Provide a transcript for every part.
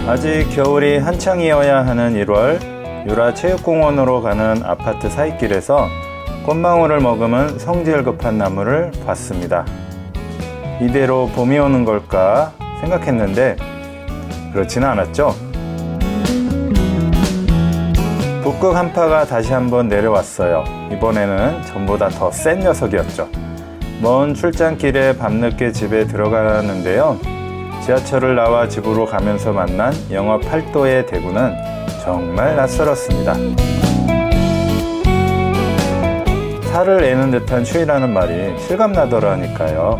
아직 겨울이 한창이어야 하는 1월, 유라체육공원으로 가는 아파트 사이길에서 꽃망울을 머금은 성질 급한 나무를 봤습니다. 이대로 봄이 오는 걸까 생각했는데 그렇지는 않았죠. 북극 한파가 다시 한번 내려왔어요. 이번에는 전보다 더 센 녀석이었죠. 먼 출장길에 밤늦게 집에 들어가는데요. 지하철을 나와 집으로 가면서 만난 영하 8도의 대구는 정말 낯설었습니다. 살을 내는 듯한 추위라는 말이 실감나더라니까요.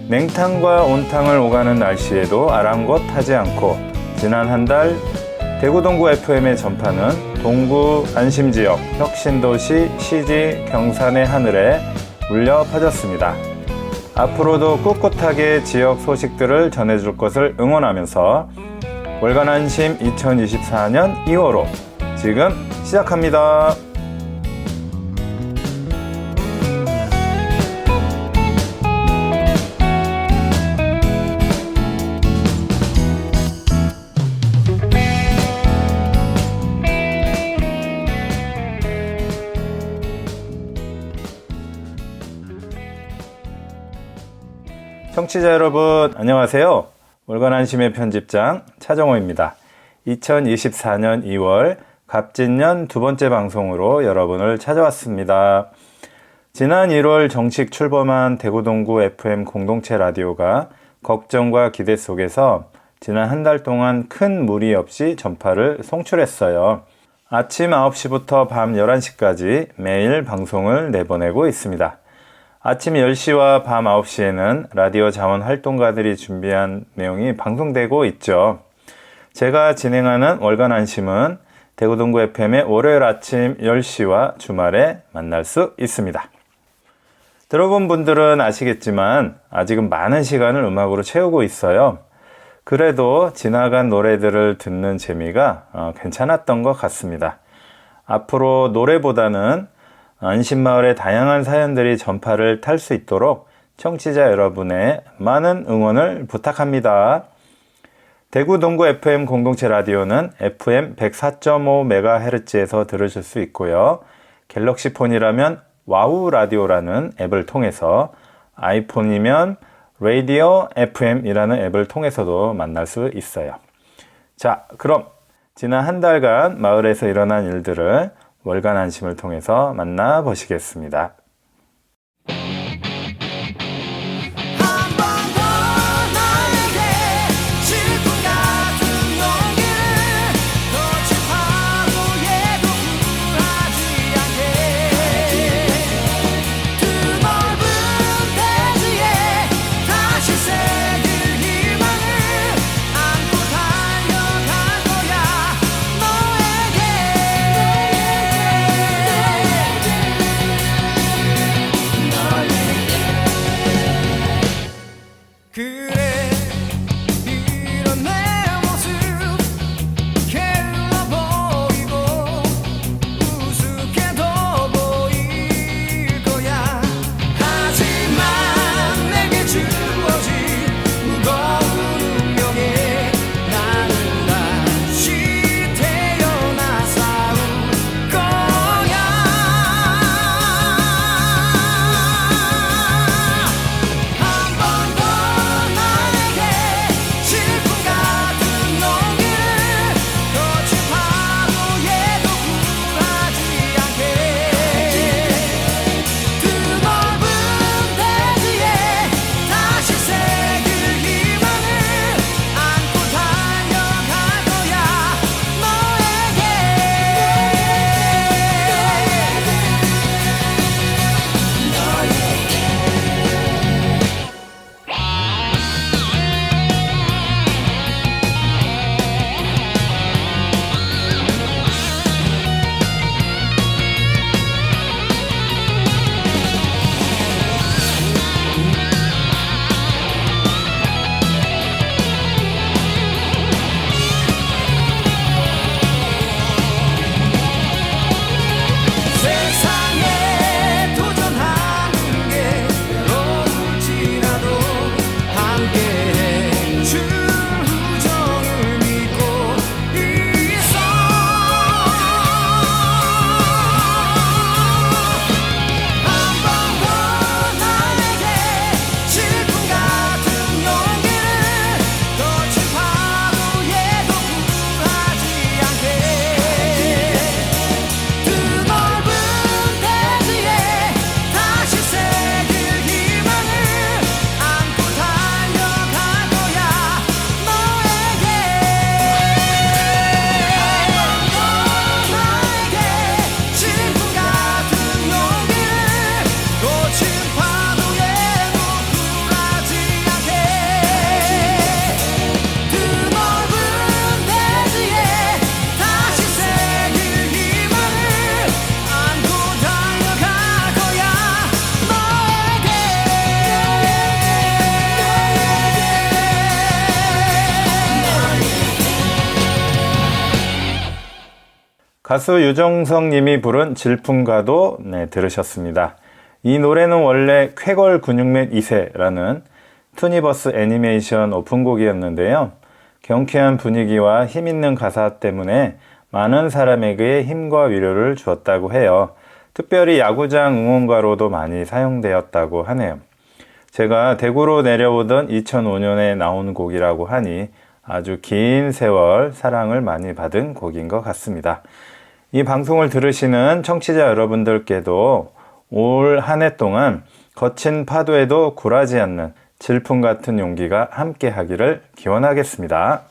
냉탕과 온탕을 오가는 날씨에도 아랑곳하지 않고 지난 한 달 대구 동구 FM의 전파는 동구 안심지역, 혁신도시, 시지, 경산의 하늘에 울려 퍼졌습니다. 앞으로도 꿋꿋하게 지역 소식들을 전해줄 것을 응원하면서 월간 안심 2024년 2월호 지금 시작합니다. 청취자 여러분 안녕하세요. 월간 안심의 편집장 차정호입니다. 2024년 2월 갑진년 두 번째 방송으로 여러분을 찾아왔습니다. 지난 1월 정식 출범한 대구 동구 FM 공동체 라디오가 걱정과 기대 속에서 지난 한 달 동안 큰 무리 없이 전파를 송출했어요. 아침 9시부터 밤 11시까지 매일 방송을 내보내고 있습니다. 아침 10시와 밤 9시에는 라디오 자원 활동가들이 준비한 내용이 방송되고 있죠. 제가 진행하는 월간 안심은 대구 동구 FM의 월요일 아침 10시와 주말에 만날 수 있습니다. 들어본 분들은 아시겠지만 아직은 많은 시간을 음악으로 채우고 있어요. 그래도 지나간 노래들을 듣는 재미가 괜찮았던 것 같습니다. 앞으로 노래보다는 안심마을의 다양한 사연들이 전파를 탈 수 있도록 청취자 여러분의 많은 응원을 부탁합니다. 대구 동구 FM 공동체 라디오는 FM 104.5MHz에서 들으실 수 있고요. 갤럭시 폰이라면 와우 라디오라는 앱을 통해서, 아이폰이면 라디오 FM이라는 앱을 통해서도 만날 수 있어요. 자, 그럼 지난 한 달간 마을에서 일어난 일들을 월간 안심을 통해서 만나보시겠습니다. 가수 유정석 님이 부른 질풍가도 들으셨습니다. 이 노래는 원래 쾌걸 근육맨 2세라는 투니버스 애니메이션 오픈곡이었는데요. 경쾌한 분위기와 힘있는 가사 때문에 많은 사람에게 힘과 위로를 주었다고 해요. 특별히 야구장 응원가로도 많이 사용되었다고 하네요. 제가 대구로 내려오던 2005년에 나온 곡이라고 하니 아주 긴 세월 사랑을 많이 받은 곡인 것 같습니다. 이 방송을 들으시는 청취자 여러분들께도 올 한 해 동안 거친 파도에도 굴하지 않는 질풍 같은 용기가 함께 하기를 기원하겠습니다.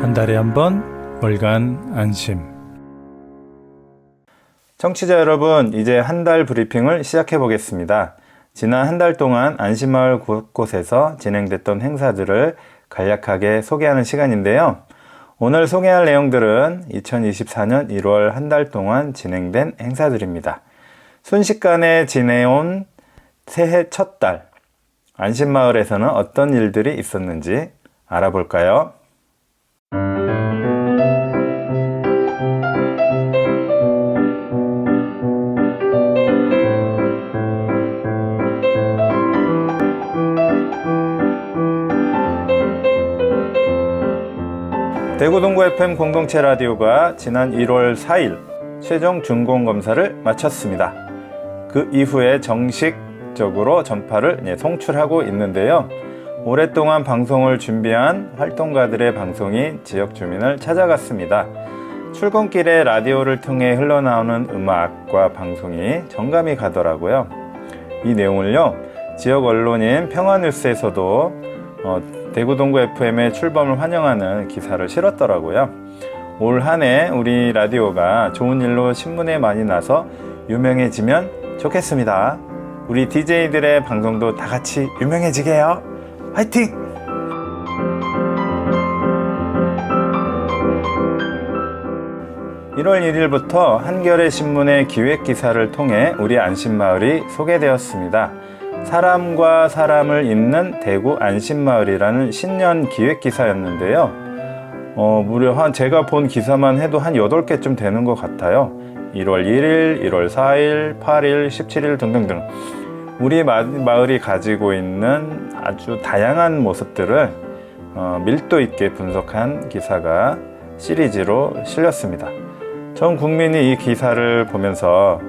한 달에 한 번 월간 안심. 청취자 여러분, 이제 한 달 브리핑을 시작해 보겠습니다. 지난 한 달 동안 안심마을 곳곳에서 진행됐던 행사들을 간략하게 소개하는 시간인데요. 오늘 소개할 내용들은 2024년 1월 한 달 동안 진행된 행사들입니다. 순식간에 지내온 새해 첫 달, 안심마을에서는 어떤 일들이 있었는지 알아볼까요? 대구 동구 FM 공동체 라디오가 지난 1월 4일 최종 준공검사를 마쳤습니다. 그 이후에 정식적으로 전파를 송출하고 있는데요. 오랫동안 방송을 준비한 활동가들의 방송이 지역 주민을 찾아갔습니다. 출근길에 라디오를 통해 흘러나오는 음악과 방송이 정감이 가더라고요. 이 내용을요, 지역 언론인 평화뉴스에서도 대구 동구 FM의 출범을 환영하는 기사를 실었더라고요. 올 한 해 우리 라디오가 좋은 일로 신문에 많이 나서 유명해지면 좋겠습니다. 우리 DJ들의 방송도 다 같이 유명해지게요. 화이팅! (1월 1일부터) 한겨레 신문의 기획 기사를 통해 우리 안심마을이 소개되었습니다. 사람과 사람을 잇는 대구 안심마을이라는 신년 기획 기사였는데요. 무려 제가 본 기사만 해도 한 8개쯤 되는 것 같아요. 1월 1일, 1월 4일, 8일, 17일 등등등. 우리 마을이 가지고 있는 아주 다양한 모습들을 밀도 있게 분석한 기사가 시리즈로 실렸습니다. 전 국민이 이 기사를 보면서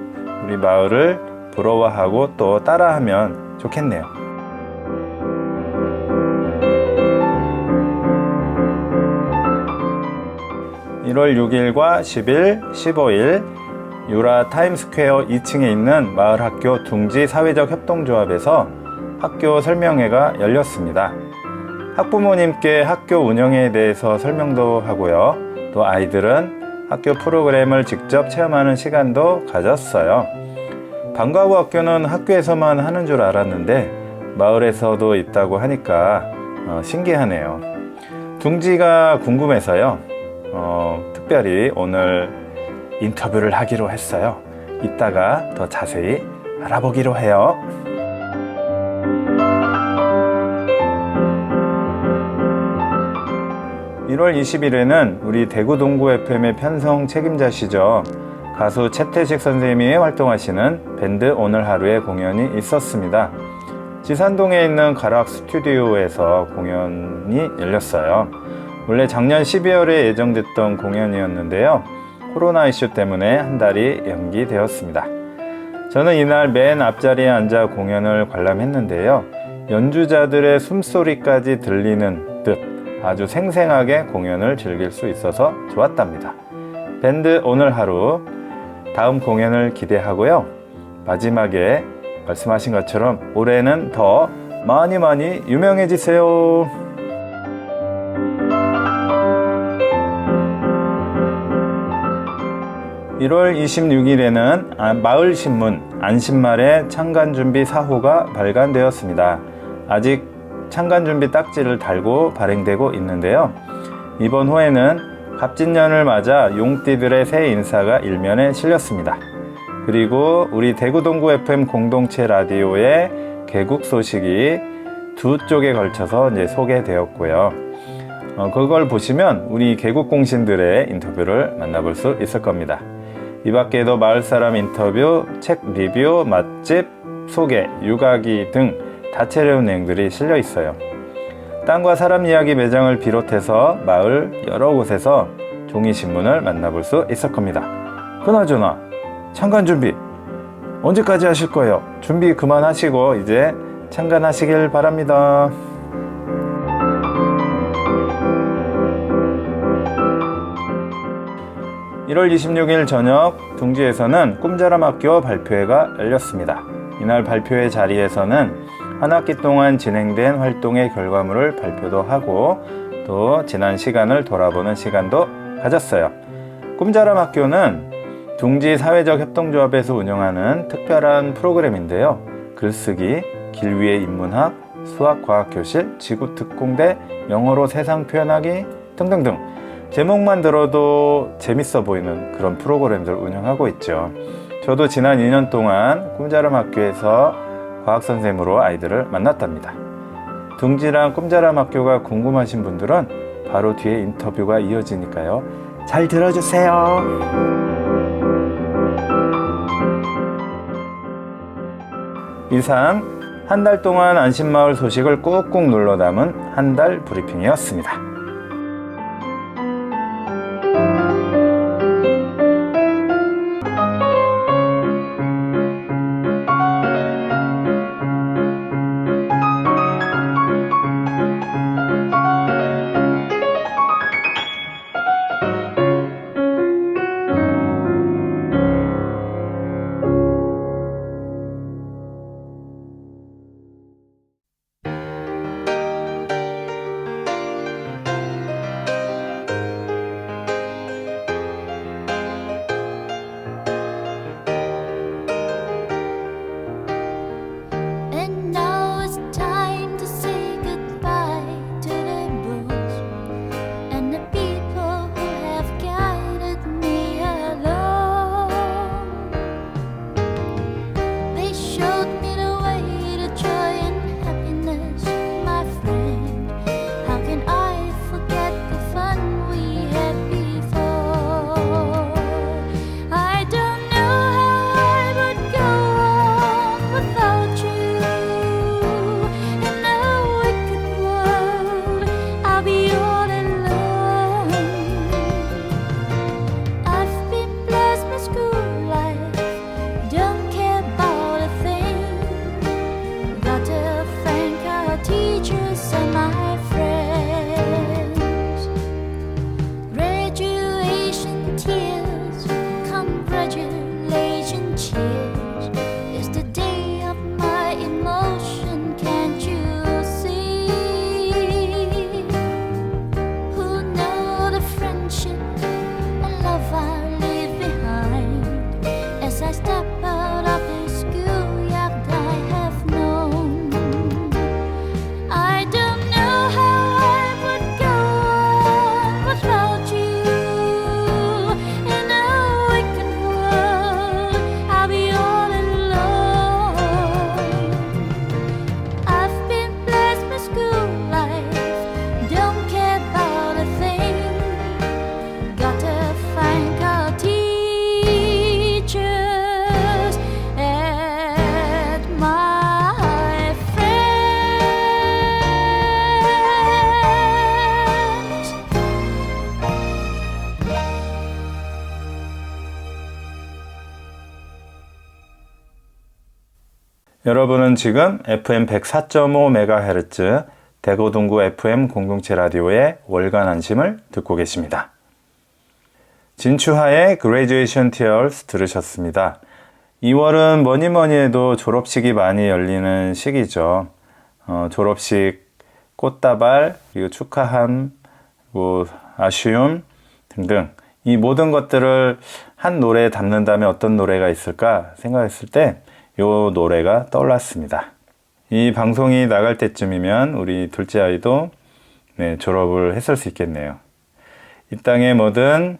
우리 마을을 부러워하고 또 따라하면 좋겠네요. (1월 6일과 10일, 15일) 유라 타임스퀘어 2층에 있는 마을학교 둥지 사회적 협동조합에서 학교 설명회가 열렸습니다. 학부모님께 학교 운영에 대해서 설명도 하고요. 또 아이들은 학교 프로그램을 직접 체험하는 시간도 가졌어요. 방과후 학교는 학교에서만 하는 줄 알았는데 마을에서도 있다고 하니까 신기하네요. 둥지가 궁금해서요. 특별히 오늘 인터뷰를 하기로 했어요. 이따가 더 자세히 알아보기로 해요. (1월 20일에는) 우리 대구 동구 FM의 편성 책임자시죠. 가수 채태식 선생님이 활동하시는 밴드 오늘 하루의 공연이 있었습니다. 지산동에 있는 가락 스튜디오에서 공연이 열렸어요. 원래 작년 12월에 예정됐던 공연이었는데요. 코로나 이슈 때문에 한 달이 연기되었습니다. 저는 이날 맨 앞자리에 앉아 공연을 관람했는데요. 연주자들의 숨소리까지 들리는 듯 아주 생생하게 공연을 즐길 수 있어서 좋았답니다. 밴드 오늘 하루 다음 공연을 기대하고요. 마지막에 말씀하신 것처럼 올해는 더 많이 유명해지세요. (1월 26일에는) 마을신문 안심마을의 창간준비 4호가 발간되었습니다. 아직 창간준비 딱지를 달고 발행되고 있는데요. 이번 호에는 갑진년을 맞아 용띠들의 새 인사가 일면에 실렸습니다. 그리고 우리 대구동구 FM 공동체 라디오의 개국 소식이 두 쪽에 걸쳐서 이제 소개되었고요. 그걸 보시면 우리 개국 공신들의 인터뷰를 만나볼 수 있을 겁니다. 이 밖에도 마을사람 인터뷰, 책 리뷰, 맛집, 소개, 육아기 등 다채로운 내용들이 실려 있어요. 땅과 사람 이야기 매장을 비롯해서 마을 여러 곳에서 종이신문을 만나볼 수 있을 겁니다. 그나저나 창간 준비 언제까지 하실 거예요? 준비 그만하시고 이제 창간하시길 바랍니다. 1월 26일 저녁 둥지에서는 꿈자람학교 발표회가 열렸습니다. 이날 발표회 자리에서는 한 학기 동안 진행된 활동의 결과물을 발표도 하고 또 지난 시간을 돌아보는 시간도 가졌어요. 꿈자람학교는 둥지 사회적 협동조합에서 운영하는 특별한 프로그램인데요. 글쓰기, 길 위의 인문학, 수학과학교실, 지구특공대, 영어로 세상 표현하기 등등등 제목만 들어도 재밌어 보이는 그런 프로그램들 운영하고 있죠. 저도 지난 2년 동안 꿈자람학교에서 과학선생님으로 아이들을 만났답니다. 둥지랑 꿈자람학교가 궁금하신 분들은 바로 뒤에 인터뷰가 이어지니까요. 잘 들어주세요. 이상 한 달 동안 안심마을 소식을 꾹꾹 눌러 담은 한 달 브리핑이었습니다. 여러분은 지금 FM 104.5MHz 대구동구 FM 공동체 라디오의 월간 안심을 듣고 계십니다. 진추하의 Graduation Tears 들으셨습니다. 2월은 뭐니뭐니 해도 졸업식이 많이 열리는 시기죠. 졸업식, 꽃다발, 그리고 축하함, 그리고 아쉬움 등등 이 모든 것들을 한 노래에 담는다면 어떤 노래가 있을까 생각했을 때 이 노래가 떠올랐습니다. 이 방송이 나갈 때쯤이면 우리 둘째 아이도 졸업을 했을 수 있겠네요. 이 땅에 뭐든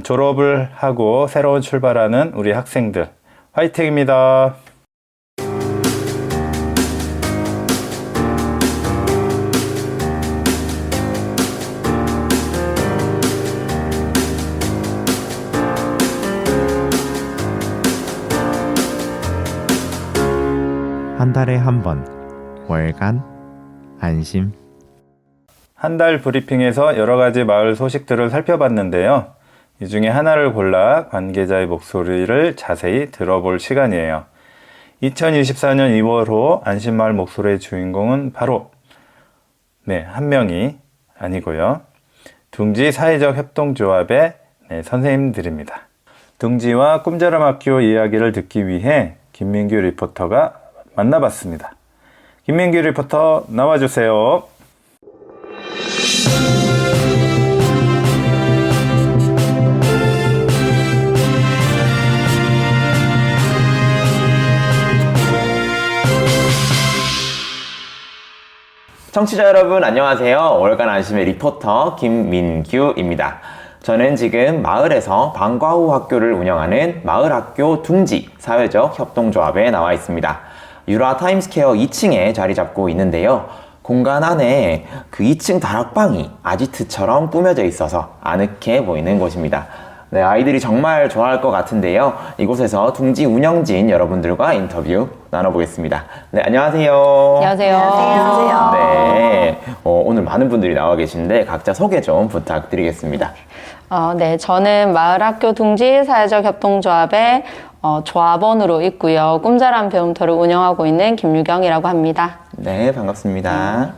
졸업을 하고 새로운 출발하는 우리 학생들 화이팅입니다. 한 달에 한 번 월간 안심. 한 달 브리핑에서 여러 가지 마을 소식들을 살펴봤는데요. 이 중에 하나를 골라 관계자의 목소리를 자세히 들어볼 시간이에요. 2024년 2월호 안심마을 목소리의 주인공은 바로 한 명이 아니고요. 둥지 사회적 협동조합의 선생님들입니다. 둥지와 꿈자람학교 이야기를 듣기 위해 김민규 리포터가 만나봤습니다. 김민규 리포터 나와주세요. 청취자 여러분 안녕하세요. 월간 안심의 리포터 김민규입니다. 저는 지금 마을에서 방과 후 학교를 운영하는 마을학교 둥지 사회적 협동조합에 나와 있습니다. 유라 타임스퀘어 2층에 자리 잡고 있는데요. 공간 안에 그 2층 다락방이 아지트처럼 꾸며져 있어서 아늑해 보이는 곳입니다. 네, 아이들이 정말 좋아할 것 같은데요. 이곳에서 둥지 운영진 여러분들과 인터뷰 나눠보겠습니다. 네, 안녕하세요. 안녕하세요. 안녕하세요. 네, 오늘 많은 분들이 나와 계신데 각자 소개 좀 부탁드리겠습니다. 네, 저는 마을학교 둥지 사회적 협동조합의 조합원으로 있고요. 꿈자람 배움터를 운영하고 있는 김유경이라고 합니다. 네, 반갑습니다.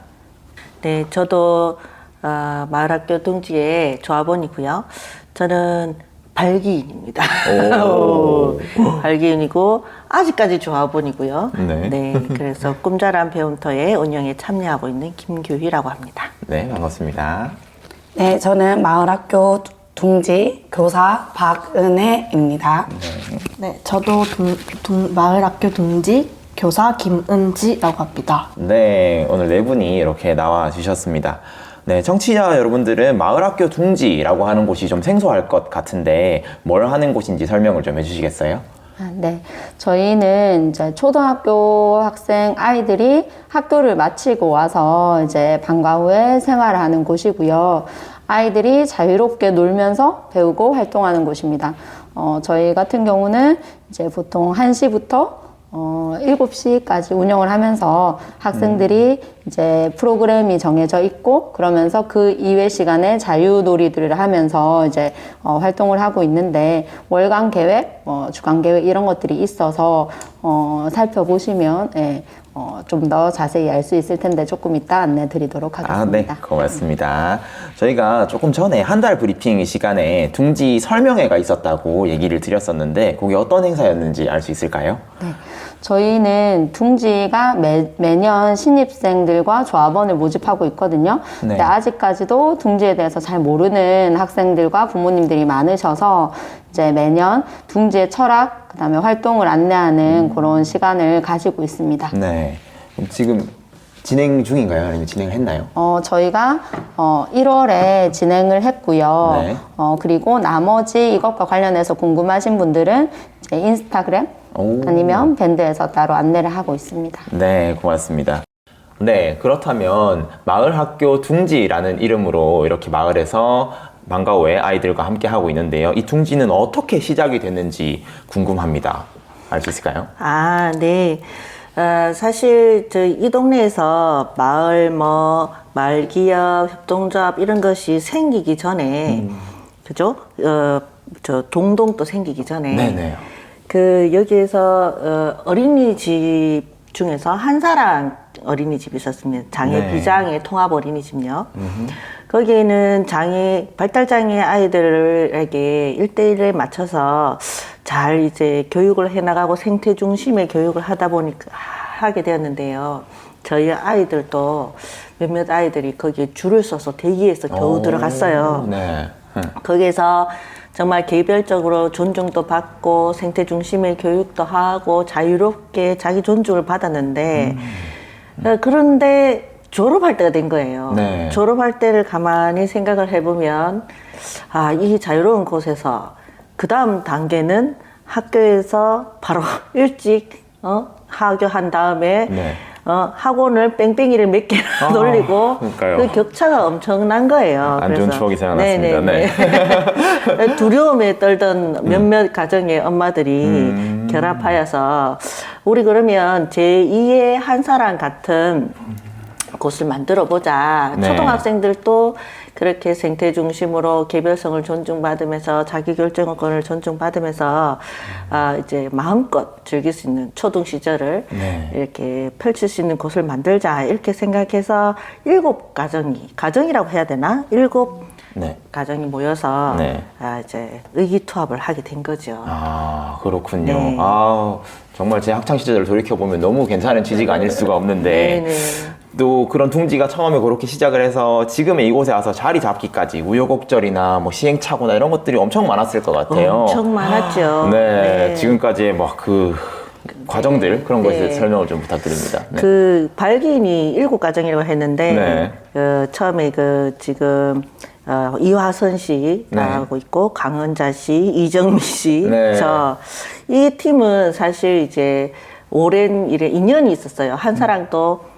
네, 저도 마을학교 둥지의 조합원이고요. 저는 발기인입니다. 발기인이고 아직까지 조합원이고요. 네. 그래서 꿈자람 배움터의 운영에 참여하고 있는 김규희라고 합니다. 네, 반갑습니다. 네, 저는 마을학교 둥지 교사 박은혜입니다. 네, 저도 마을학교 둥지 교사 김은지라고 합니다. 네, 오늘 네 분이 이렇게 나와 주셨습니다. 네, 청취자 여러분들은 마을학교 둥지라고 하는 곳이 좀 생소할 것 같은데 뭘 하는 곳인지 설명을 좀 해주시겠어요? 네, 저희는 이제 초등학교 학생 아이들이 학교를 마치고 와서 이제 방과 후에 생활을 하는 곳이고요. 아이들이 자유롭게 놀면서 배우고 활동하는 곳입니다. 저희 같은 경우는 이제 보통 1시부터 7시까지 운영을 하면서 학생들이 이제 프로그램이 정해져 있고 그러면서 그 이외 시간에 자유놀이들을 하면서 이제 활동을 하고 있는데 월간 계획, 주간 계획 이런 것들이 있어서 살펴보시면 좀 더 자세히 알 수 있을 텐데 조금 이따 안내 드리도록 하겠습니다. 네, 고맙습니다. 저희가 조금 전에 한 달 브리핑 시간에 둥지 설명회가 있었다고 얘기를 드렸었는데 그게 어떤 행사였는지 알 수 있을까요? 네. 저희는 둥지가 매년 신입생들과 조합원을 모집하고 있거든요. 네. 근데 아직까지도 둥지에 대해서 잘 모르는 학생들과 부모님들이 많으셔서 이제 매년 둥지의 철학, 그 다음에 활동을 안내하는 그런 시간을 가지고 있습니다. 네. 그럼 지금 진행 중인가요? 아니면 진행을 했나요? 저희가 1월에 진행을 했고요. 네. 그리고 나머지 이것과 관련해서 궁금하신 분들은 이제 인스타그램 아니면 밴드에서 따로 안내를 하고 있습니다. 네, 고맙습니다. 네, 그렇다면 마을학교 둥지라는 이름으로 이렇게 마을에서 방과 후에 아이들과 함께 하고 있는데요. 이 둥지는 어떻게 시작이 됐는지 궁금합니다. 알 수 있을까요? 네. 사실 이 동네에서 마을 기업, 협동조합 이런 것이 생기기 전에, 그죠? 저 동동도 생기기 전에, 네네. 여기에서 어린이집 중에서 한사랑 어린이집이 있었습니다. 장애 네. 비장애 통합 어린이집요. 거기에는 발달장애 아이들에게 1대1에 맞춰서 잘 이제 교육을 해나가고 생태 중심의 교육을 하게 되었는데요. 저희 아이들도 몇몇 아이들이 거기에 줄을 서서 대기해서 겨우 들어갔어요. 네. 거기에서 정말 개별적으로 존중도 받고 생태 중심의 교육도 하고 자유롭게 자기 존중을 받았는데 그런데 졸업할 때가 된 거예요. 네. 졸업할 때를 가만히 생각을 해보면 이 자유로운 곳에서 그 다음 단계는 학교에서 바로 일찍 하교한 다음에 네. 학원을 뺑뺑이를 몇 개나 돌리고 그러니까요. 그 격차가 엄청난 거예요. 안 좋은 추억이 생각났습니다. 네네네. 두려움에 떨던 몇몇 가정의 엄마들이 결합하여서 우리 그러면 제2의 한 사람 같은 곳을 만들어 보자. 네. 초등학생들도 그렇게 생태 중심으로 개별성을 존중받으면서 자기 결정권을 존중받으면서 이제 마음껏 즐길 수 있는 초등 시절을 네. 이렇게 펼칠 수 있는 곳을 만들자 이렇게 생각해서 7가정이 가정이라고 해야 되나? 7 네. 가정이 모여서 네. 이제 의기투합을 하게 된 거죠. 그렇군요. 네. 정말 제 학창 시절을 돌이켜 보면 너무 괜찮은 취지가 아닐 수가 없는데. 네네. 또 그런 둥지가 처음에 그렇게 시작을 해서 지금의 이곳에 와서 자리 잡기까지 우여곡절이나 뭐 시행착오나 이런 것들이 엄청 많았을 것 같아요. 엄청 많았죠. 네, 지금까지의 뭐 그 과정들 그런 것에 네. 설명을 좀 부탁드립니다. 네. 그 발기인이 7가정이라고 했는데 처음에 지금 이화선 씨 나오고 있고 강은자 씨, 이정미 씨, 네. 이 팀은 사실 이제 오랜 인연이 있었어요. 한 사람도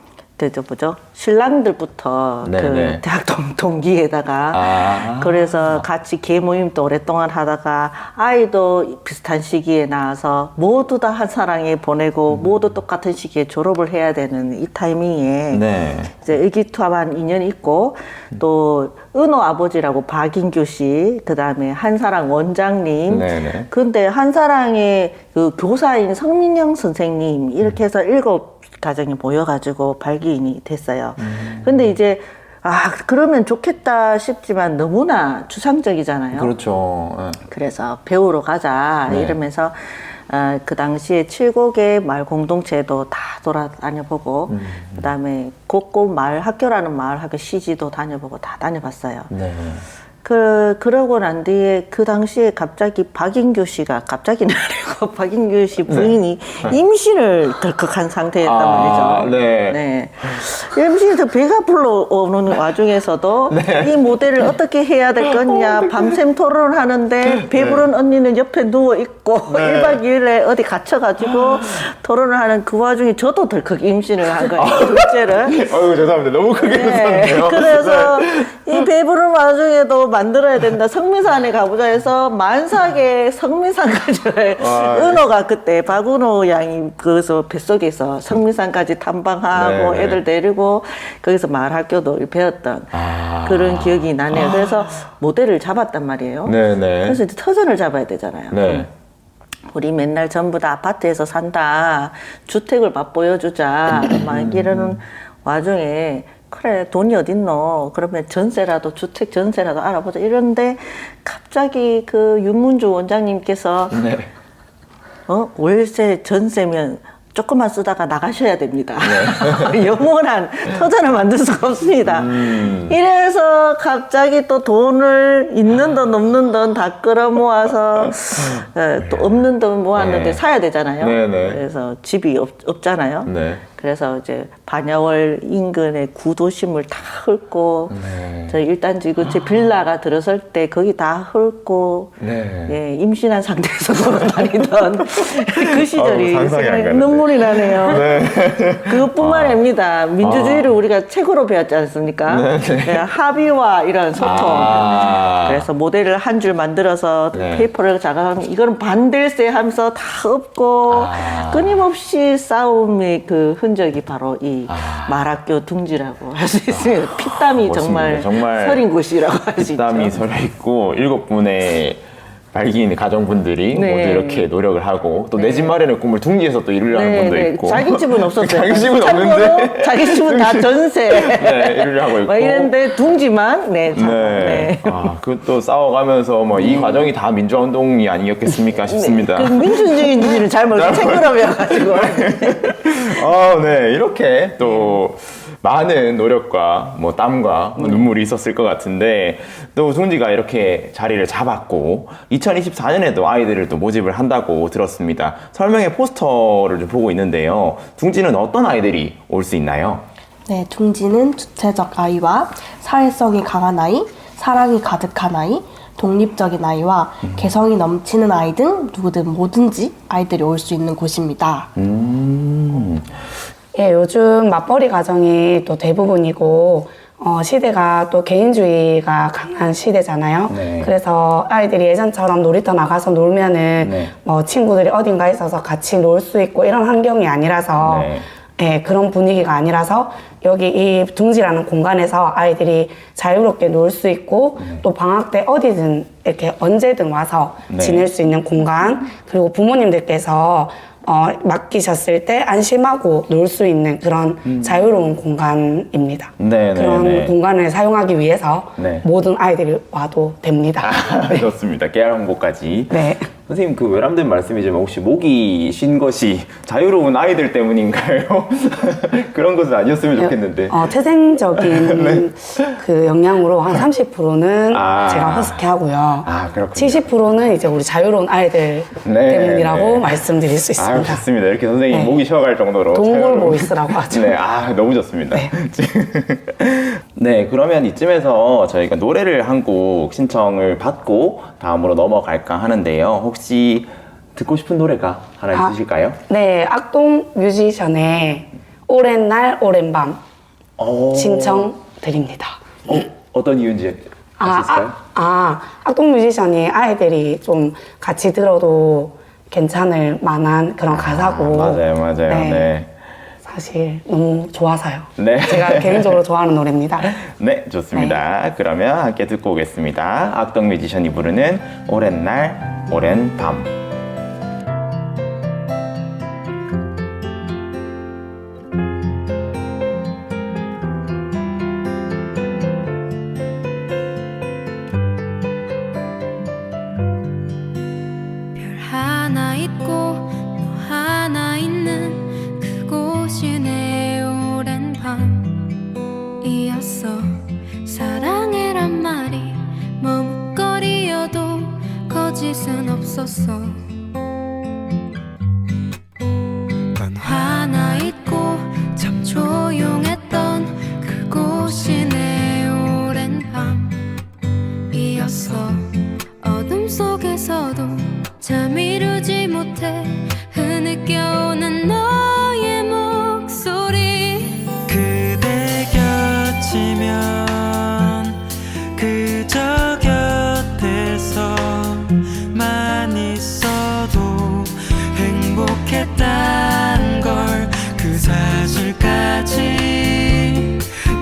신랑들부터 네. 대학 동기에다가 그래서 같이 개 모임도 오랫동안 하다가 아이도 비슷한 시기에 낳아서 모두 다 한 사랑에 보내고 모두 똑같은 시기에 졸업을 해야 되는 이 타이밍에 네. 이제 의기투합한 인연이 있고 또 은호 아버지라고 박인규 씨, 그 다음에 한사랑 원장님, 네네. 근데 한사랑의 그 교사인 성민영 선생님 이렇게 해서 7가정이 모여가지고 발기인이 됐어요. 근데 이제 그러면 좋겠다 싶지만 너무나 추상적이잖아요. 그렇죠. 네. 그래서 배우러 가자 네. 이러면서 그 당시에 7곡의 마을 공동체도 다 돌아다녀보고 그다음에 곳곳 마을 학교라는 마을 학교 CG도 다녀보고 다 다녀봤어요. 네. 그러고 난 뒤에 그 당시에 갑자기 박인규 씨가 갑자기는 아니고 박인규 씨 부인이 임신을 덜컥한 상태였단 말이죠. 네. 임신해서 배가 불러오는 와중에서도 이 모델을 어떻게 해야 될 거냐 밤샘 토론을 하는데 배부른 언니는 옆에 누워 있고 1박 2일에 어디 갇혀가지고 토론을 하는 그 와중에 저도 덜컥 임신을 한 거예요. 둘째를. 아이고 죄송합니다. 너무 크게 웃었네요. 그래서 이 배부른 와중에도 만들어야 된다. 성미산에 가보자 해서 만삭의 성미산까지 은호가 그때 박은호 양이 거기서 뱃속에서 성미산까지 탐방하고 네. 애들 데리고 거기서 마을학교도 배웠던 그런 기억이 나네요. 그래서 모델을 잡았단 말이에요. 네네. 그래서 이제 터전을 잡아야 되잖아요. 네. 우리 맨날 전부 다 아파트에서 산다. 주택을 맛보여주자. 막 이러는 와중에 그래 돈이 어딨노 그러면 전세라도 주택 전세라도 알아보자 이런데 갑자기 그 윤문주 원장님께서 네. 월세 전세면 조금만 쓰다가 나가셔야 됩니다. 네. 영원한 터전을 만들 수가 없습니다. 이래서 갑자기 또 돈을 있는 돈 없는 돈 다 끌어 모아서 또 없는 돈 모았는데 네. 사야 되잖아요. 네네. 그래서 집이 없잖아요. 네. 그래서 이제 반야월 인근의 구도심을 다 훑고 저희 1단지 근처 빌라가 들어설 때 거기 다 훑고 네. 예, 임신한 상태에서 돌아다니던 그 시절이 상상이 안 가는데. 눈물이 나네요. 그것뿐만 아닙니다. 민주주의를 우리가 책으로 배웠지 않습니까? 네, 합의와 이런 소통. 그래서 모델을 한 줄 만들어서 네. 페이퍼를 작업하면 이거는 반댈세 하면서 다 엎고 끊임없이 싸움의 그 흔적이 바로 이 마을학교 둥지라고 할 수 있습니다. 피땀이 멋있습니다. 정말 서린 곳이라고 할 수 있죠. 땀이 서려 있고 7분의 발기인 가정분들이 네. 모두 이렇게 노력을 하고 또 내 집 마련의 꿈을 둥지에서 또 이루려는 분도 있고 자기 집은 없었어요. 자기 집은 참고로 없는데 자기 집은 다 전세. 네, 이루려 하고 있고 막 이랬는데 둥지만 네. 그 또 싸워가면서 뭐 이 과정이 다 민주화 운동이 아니었겠습니까 싶습니다. 그 민주주의인지는 잘 모르고 책으로 배워가지고. 네, 이렇게 또 많은 노력과 뭐 땀과 뭐 눈물이 있었을 것 같은데 또 둥지가 이렇게 자리를 잡았고 2024년에도 아이들을 또 모집을 한다고 들었습니다. 설명회 포스터를 좀 보고 있는데요. 둥지는 어떤 아이들이 올 수 있나요? 네, 둥지는 주체적 아이와 사회성이 강한 아이, 사랑이 가득한 아이, 독립적인 아이와 개성이 넘치는 아이 등 누구든 뭐든지 아이들이 올 수 있는 곳입니다. 예, 요즘 맞벌이 가정이 또 대부분이고 시대가 또 개인주의가 강한 시대잖아요. 네. 그래서 아이들이 예전처럼 놀이터 나가서 놀면은 네. 뭐 친구들이 어딘가 있어서 같이 놀 수 있고 이런 환경이 아니라서 네. 예, 그런 분위기가 아니라서 여기 이 둥지라는 공간에서 아이들이 자유롭게 놀 수 있고 또 방학 때 어디든 이렇게 언제든 와서 네. 지낼 수 있는 공간, 그리고 부모님들께서 맡기셨을 때 안심하고 놀 수 있는 그런 자유로운 공간입니다. 네, 네, 그런 네. 공간을 사용하기 위해서 네. 모든 아이들이 와도 됩니다. 좋습니다. 깨알 홍보까지. 네. 선생님, 그 외람된 말씀이지만 혹시 목이 쉰 것이 자유로운 아이들 때문인가요? 그런 것은 아니었으면 좋겠는데. 태생적인 그 영향으로 한 30%는 아. 제가 허스키 하고요. 아, 그렇군요. 70%는 이제 우리 자유로운 아이들 네, 때문이라고 네. 말씀드릴 수 있습니다. 아, 좋습니다. 이렇게 선생님 네. 목이 쉬어갈 정도로. 동굴 자유로운- 보이스라고 하죠. 네, 아, 너무 좋습니다. 네. 네, 그러면 이쯤에서 저희가 노래를 한 곡 신청을 받고 다음으로 넘어갈까 하는데요. 혹시 듣고 싶은 노래가 하나 있으실까요? 네, 악동 뮤지션의 오랜 날 오랜 밤 오. 신청드립니다. 어떤 이유인지 아실까요? 악동 뮤지션이 아이들이 좀 같이 들어도 괜찮을 만한 그런 가사고. 맞아요, 맞아요. 네. 사실 너무 좋아서요. 네. 제가 개인적으로 좋아하는 노래입니다. 네, 좋습니다. 그러면 함께 듣고 오겠습니다. 악동 뮤지션이 부르는 오랜 날, 오랜 밤. 별 하나 있고 너 하나 있는 그곳이 내 오랜 밤이었어. 사랑해란 말이 머뭇거리여도 거짓은 없었어. 넌 하나 있고 참 조용했던 그곳이 내 오랜 밤이었어. 어둠 속에서도 잠 이루지 못해 흐느껴오는 너의 목소리. 그대 곁이면 그저 곁에서만 있어도 행복했단 걸, 그 사실까지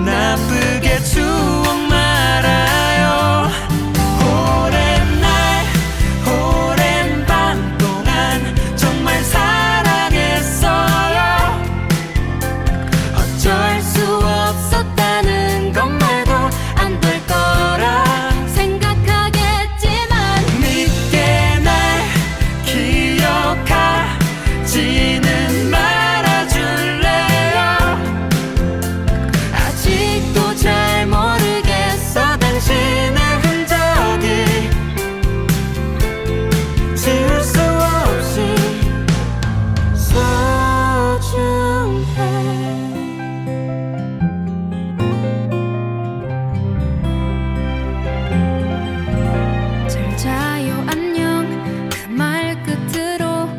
나쁘게 추억 말아요. 오랜 날 오랜 밤 동안 정말 사랑했어요. 어쩔 수 없었다는 것 말고 안 될 거라 생각하겠지만 믿게 날 기억하지는 말아줄래요. 아직도 잘 모르겠어 당신의 흔적이 지울 수 없이 소중해. 잘 자요 안녕 그 말 끝으로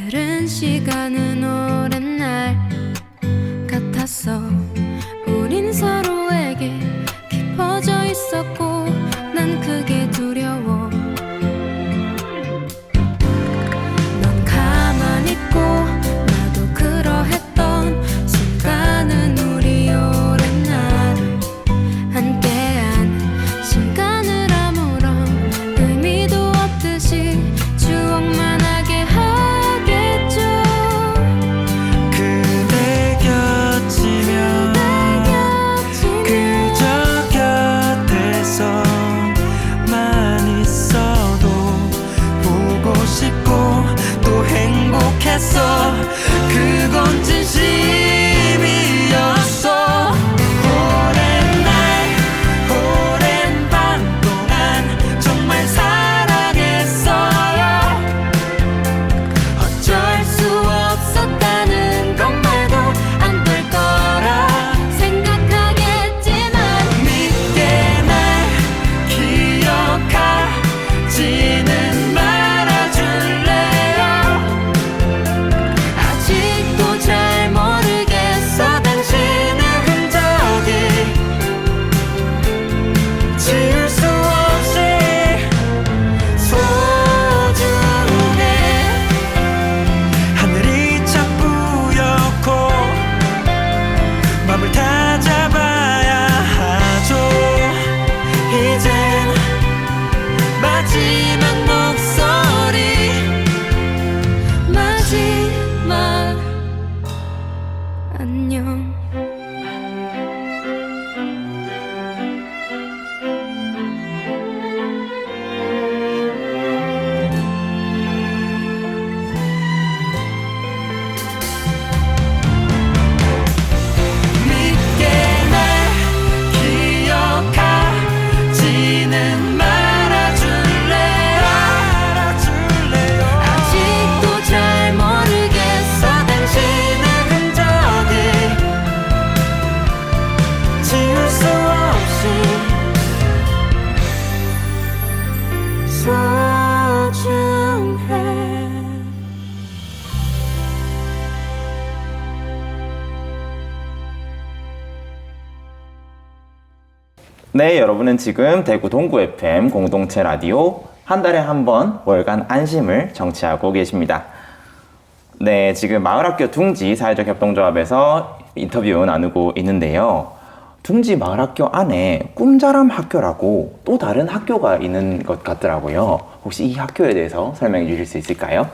흐른 시간은 오랜 날 같았어. 우린 서로에게 깊어져 있었고 난 그게 두려워. 넌 가만히 있고 나도 그러했던 순간은 우리 오랜 날 함께한 시간을 아무런 의미도 없듯이 추억만 하게 하겠죠. 그대 곁이면 마음을 다 잡아야 하죠. 이젠 마지막 목소리 마지막 안녕. 믿게 날 기억하지는 말아줄래요. 아직도 잘 모르겠어 당신의 흔적이 지울 수 없이 소중해. 네, 여러분은 지금 대구 동구 FM 공동체 라디오 한 달에 한 번 월간 안심을 정치하고 계십니다. 네, 지금 마을학교 둥지 사회적 협동조합에서 인터뷰 나누고 있는데요. 둥지 마을학교 안에 꿈자람 학교라고 또 다른 학교가 있는 것 같더라고요. 혹시 이 학교에 대해서 설명해 주실 수 있을까요?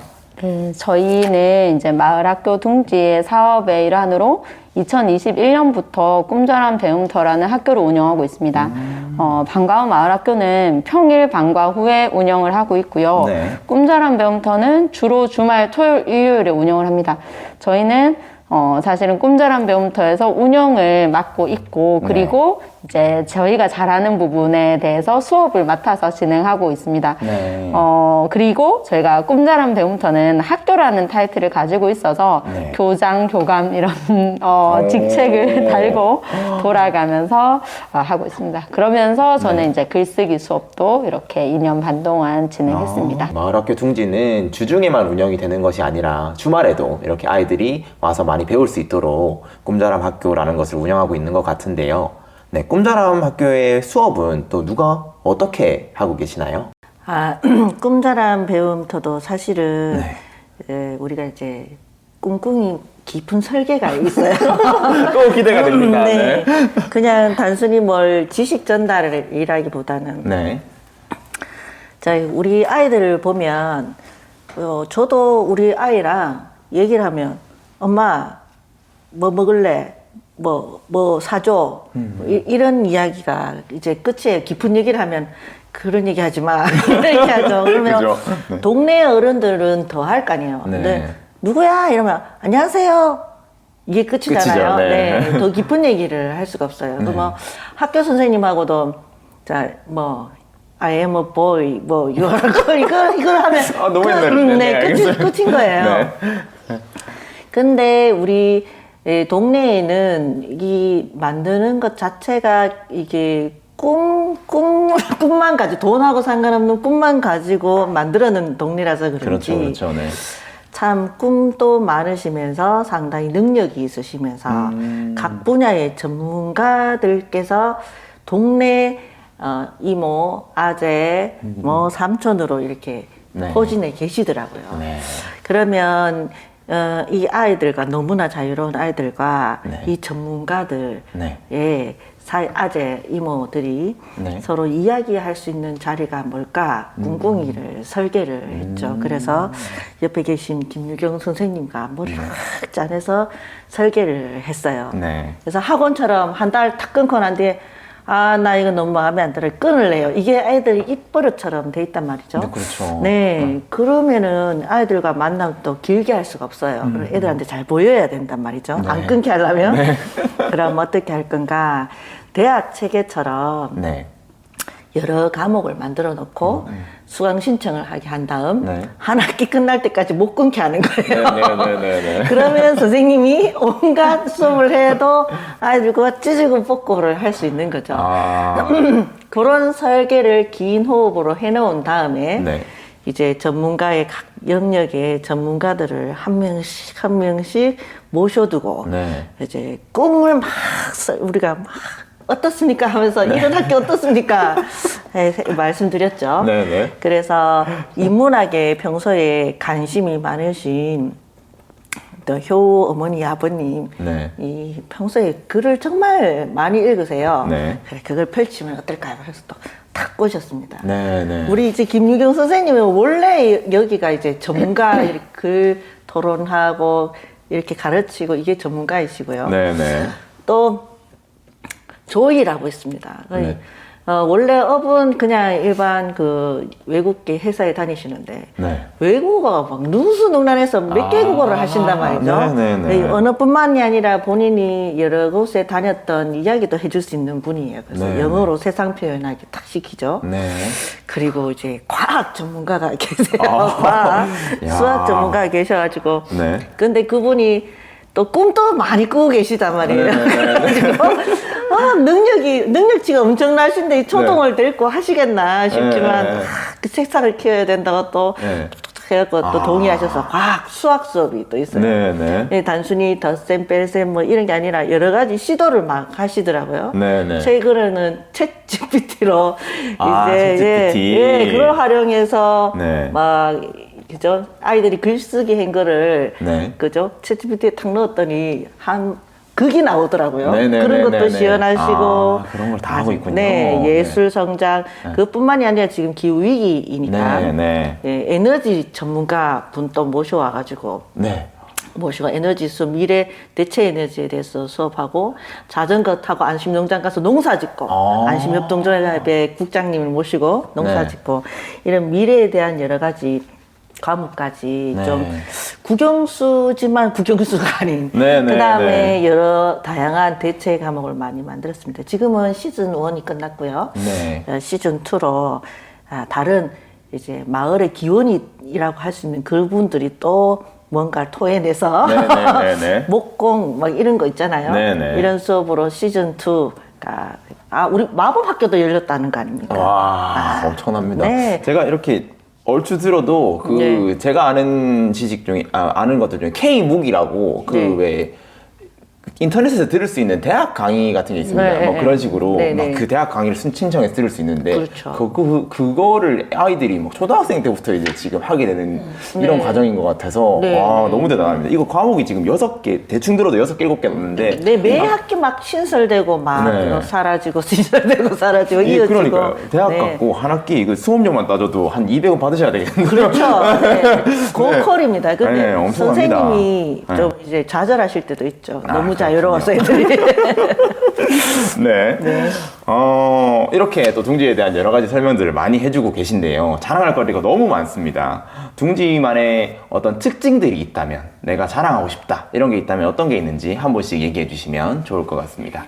저희는 이제 마을학교 둥지의 사업의 일환으로 2021년부터 꿈자람 배움터라는 학교를 운영하고 있습니다. 방과후 마을학교는 평일 방과 후에 운영을 하고 있고요. 네. 꿈자람 배움터는 주로 주말, 토요일, 일요일에 운영을 합니다. 저희는 사실은 꿈자람 배움터에서 운영을 맡고 있고, 그리고 이제 저희가 잘하는 부분에 대해서 수업을 맡아서 진행하고 있습니다. 네. 그리고 저희가 꿈자람 배움터는 학교라는 타이틀을 가지고 있어서 네. 교장, 교감 이런 직책을 달고 돌아가면서 하고 있습니다. 그러면서 저는 이제 글쓰기 수업도 이렇게 2년 반 동안 진행했습니다. 마을학교 둥지는 주중에만 운영이 되는 것이 아니라 주말에도 이렇게 아이들이 와서 많이 배울 수 있도록 꿈자람 학교라는 것을 운영하고 있는 것 같은데요. 네, 꿈자람 학교의 수업은 또 누가 어떻게 하고 계시나요? 꿈자람 배움터도 사실은 우리가 이제 꿍꿍이 깊은 설계가 있어요. 또 기대가 됩니다. 네. 그냥 단순히 뭘 지식 전달이라기보다는 네. 자, 우리 아이들을 보면 저도 우리 아이랑 얘기를 하면 엄마 뭐 먹을래? 뭐 사줘? 이런 이야기가 이제 끝에 깊은 얘기를 하면 그런 얘기 하지 마. 이렇게 하죠. 그러면 그죠? 네. 동네 어른들은 더 할 거 아니에요. 네. 근데 누구야? 이러면 안녕하세요. 이게 끝이잖아요. 끝이죠. 네. 네. 더 깊은 얘기를 할 수가 없어요. 그러면 학교 선생님하고도 자, 뭐 I am a boy, 뭐 이걸 하면 너무 옛날인데. 네, 끝인 거예요. 네. 근데 우리 동네에는 이 만드는 것 자체가 이게 꿈만 가지고 돈하고 상관없는 꿈만 가지고 만들어낸 동네라서 그런지 그렇죠. 네. 참 꿈도 많으시면서 상당히 능력이 있으시면서 각 분야의 전문가들께서 동네 이모, 아재, 뭐 삼촌으로 이렇게 네. 포진해 계시더라고요. 네. 그러면 이 아이들과 너무나 자유로운 아이들과 네. 이 전문가들의 네. 아재 이모들이 네. 서로 이야기할 수 있는 자리가 뭘까 꿍꿍이를 설계를 했죠. 그래서 옆에 계신 김유경 선생님과 머리를 확 짜내서 설계를 했어요. 네. 그래서 학원처럼 한 달 탁 끊고 난 뒤에 나 이거 너무 마음에 안 들어 끊을래요. 이게 아이들 입버릇처럼 돼 있단 말이죠. 네, 그렇죠. 네, 그러면은 아이들과 만남도 길게 할 수가 없어요. 그리고 애들한테 잘 보여야 된단 말이죠. 네. 안 끊게 하려면. 그럼 어떻게 할 건가? 대학 체계처럼 네. 여러 과목을 만들어 놓고 수강 신청을 하게 한 다음 네. 한 학기 끝날 때까지 못 끊게 하는 거예요. 네. 그러면 선생님이 온갖 수업을 해도 아이들과 찌질고 뻗고를 할 수 있는 거죠. 그런 설계를 긴 호흡으로 해놓은 다음에 네. 이제 전문가의 각 영역의 전문가들을 한 명씩 모셔두고 네. 이제 꿈을 우리가 막 어떻습니까 하면서 이런 학교 어떻습니까 말씀드렸죠. 네네. 그래서 인문학에 평소에 관심이 많으신 또 효 어머니 아버님 네. 이 평소에 글을 정말 많이 읽으세요. 네. 그래 그걸 펼치면 어떨까요? 그래서 또 탁 꼬셨습니다. 네, 네. 우리 이제 김유경 선생님은 원래 여기가 이제 전문가 이렇게 글 토론하고 이렇게 가르치고 이게 전문가이시고요. 네, 네. 또 조이라고 있습니다. 네. 원래 업은 그냥 일반 그 외국계 회사에 다니시는데 네. 외국어가 막 누수능란해서 몇 개 국어를 하신단 말이죠. 네네네. 이 언어뿐만이 아니라 본인이 여러 곳에 다녔던 이야기도 해줄 수 있는 분이에요. 그래서 네. 영어로 세상 표현하기 딱 시키죠. 네. 그리고 이제 과학 전문가가 계세요. 아. 과학, 야. 수학 전문가가 계셔가지고. 네. 근데 그분이 또 꿈도 많이 꾸고 계시단 말이에요. 네. 그래가지고 능력치가 엄청나신데 이 초동을 데리고 하시겠나 싶지만 네. 그 색상을 키워야 된다고 또 네. 해갖고 또 동의하셔서 과학, 수학 수업이 또 있어요. 네, 네. 예, 단순히 덧셈, 뺄셈 뭐 이런 게 아니라 여러 가지 시도를 막 하시더라고요. 네, 네. 최근에는 챗 GPT로 아, 이제 챗 GPT. 예, 그걸 활용해서 네. 막 그죠? 아이들이 글쓰기 한 거를 네. 그죠? 챗 GPT에 탁 넣었더니 한 극이 나오더라고요. 네, 네, 그런 네, 것도 네, 네. 시연하시고 아, 그런 걸 다 하고 있군요. 네, 예술 성장 그것뿐만이 아니라 지금 기후 위기이니까 네, 네. 예, 에너지 전문가 분 또 모셔와가지고 네. 모시고 에너지 수업, 미래 대체 에너지에 대해서 수업하고 자전거 타고 안심농장 가서 농사 짓고 아. 안심협동조합의 국장님을 모시고 농사 네. 짓고 이런 미래에 대한 여러 가지 과목까지 네. 좀 국영수지만 국영수가 아닌 네, 네, 그다음에 네. 여러 다양한 대체 과목을 많이 만들었습니다. 지금은 시즌 1이 끝났고요. 네. 시즌 2로 다른 이제 마을의 기원이라고 할 수 있는 그분들이 또 뭔가를 토해내서 네, 네, 네. 목공 막 이런 거 있잖아요. 네, 네. 이런 수업으로 시즌 2가 우리 마법 학교도 열렸다는 거 아닙니까? 와, 엄청납니다. 네. 제가 이렇게 얼추 들어도 그 네. 제가 아는 지식 중에 아는 것들 중에 K묵이라고 그 네. 왜 인터넷에서 들을 수 있는 대학 강의 같은 게 있습니다. 네, 뭐 네. 그런 식으로 네, 막 네. 그 대학 강의를 신청해서 들을 수 있는데 그렇죠. 그거를 아이들이 막 초등학생 때부터 이제 지금 하게 되는 이런 네. 과정인 것 같아서 네. 와 너무 대단합니다. 이거 과목이 지금 6개 대충 들어도 6개 7개 없는데 네, 매 학기 막 신설되고 막 네. 사라지고 신설되고 사라지고 이게 이어지고. 그러니까요. 대학 네. 갖고 한 학기 이거 수업료만 따져도 한 200원 받으셔야 되겠는데. 그렇죠. 네. 고퀄입니다. 근데 네, 엄청납니다. 선생님이 네. 좀 이제 좌절하실 때도 있죠. 아, 너무 그렇군요. 자유로워서 애들이. 네. 이렇게 또 둥지에 대한 여러 가지 설명들을 많이 해주고 계신데요. 자랑할 거리가 너무 많습니다. 둥지만의 어떤 특징들이 있다면, 내가 자랑하고 싶다, 이런 게 있다면 어떤 게 있는지 한 번씩 얘기해 주시면 좋을 것 같습니다.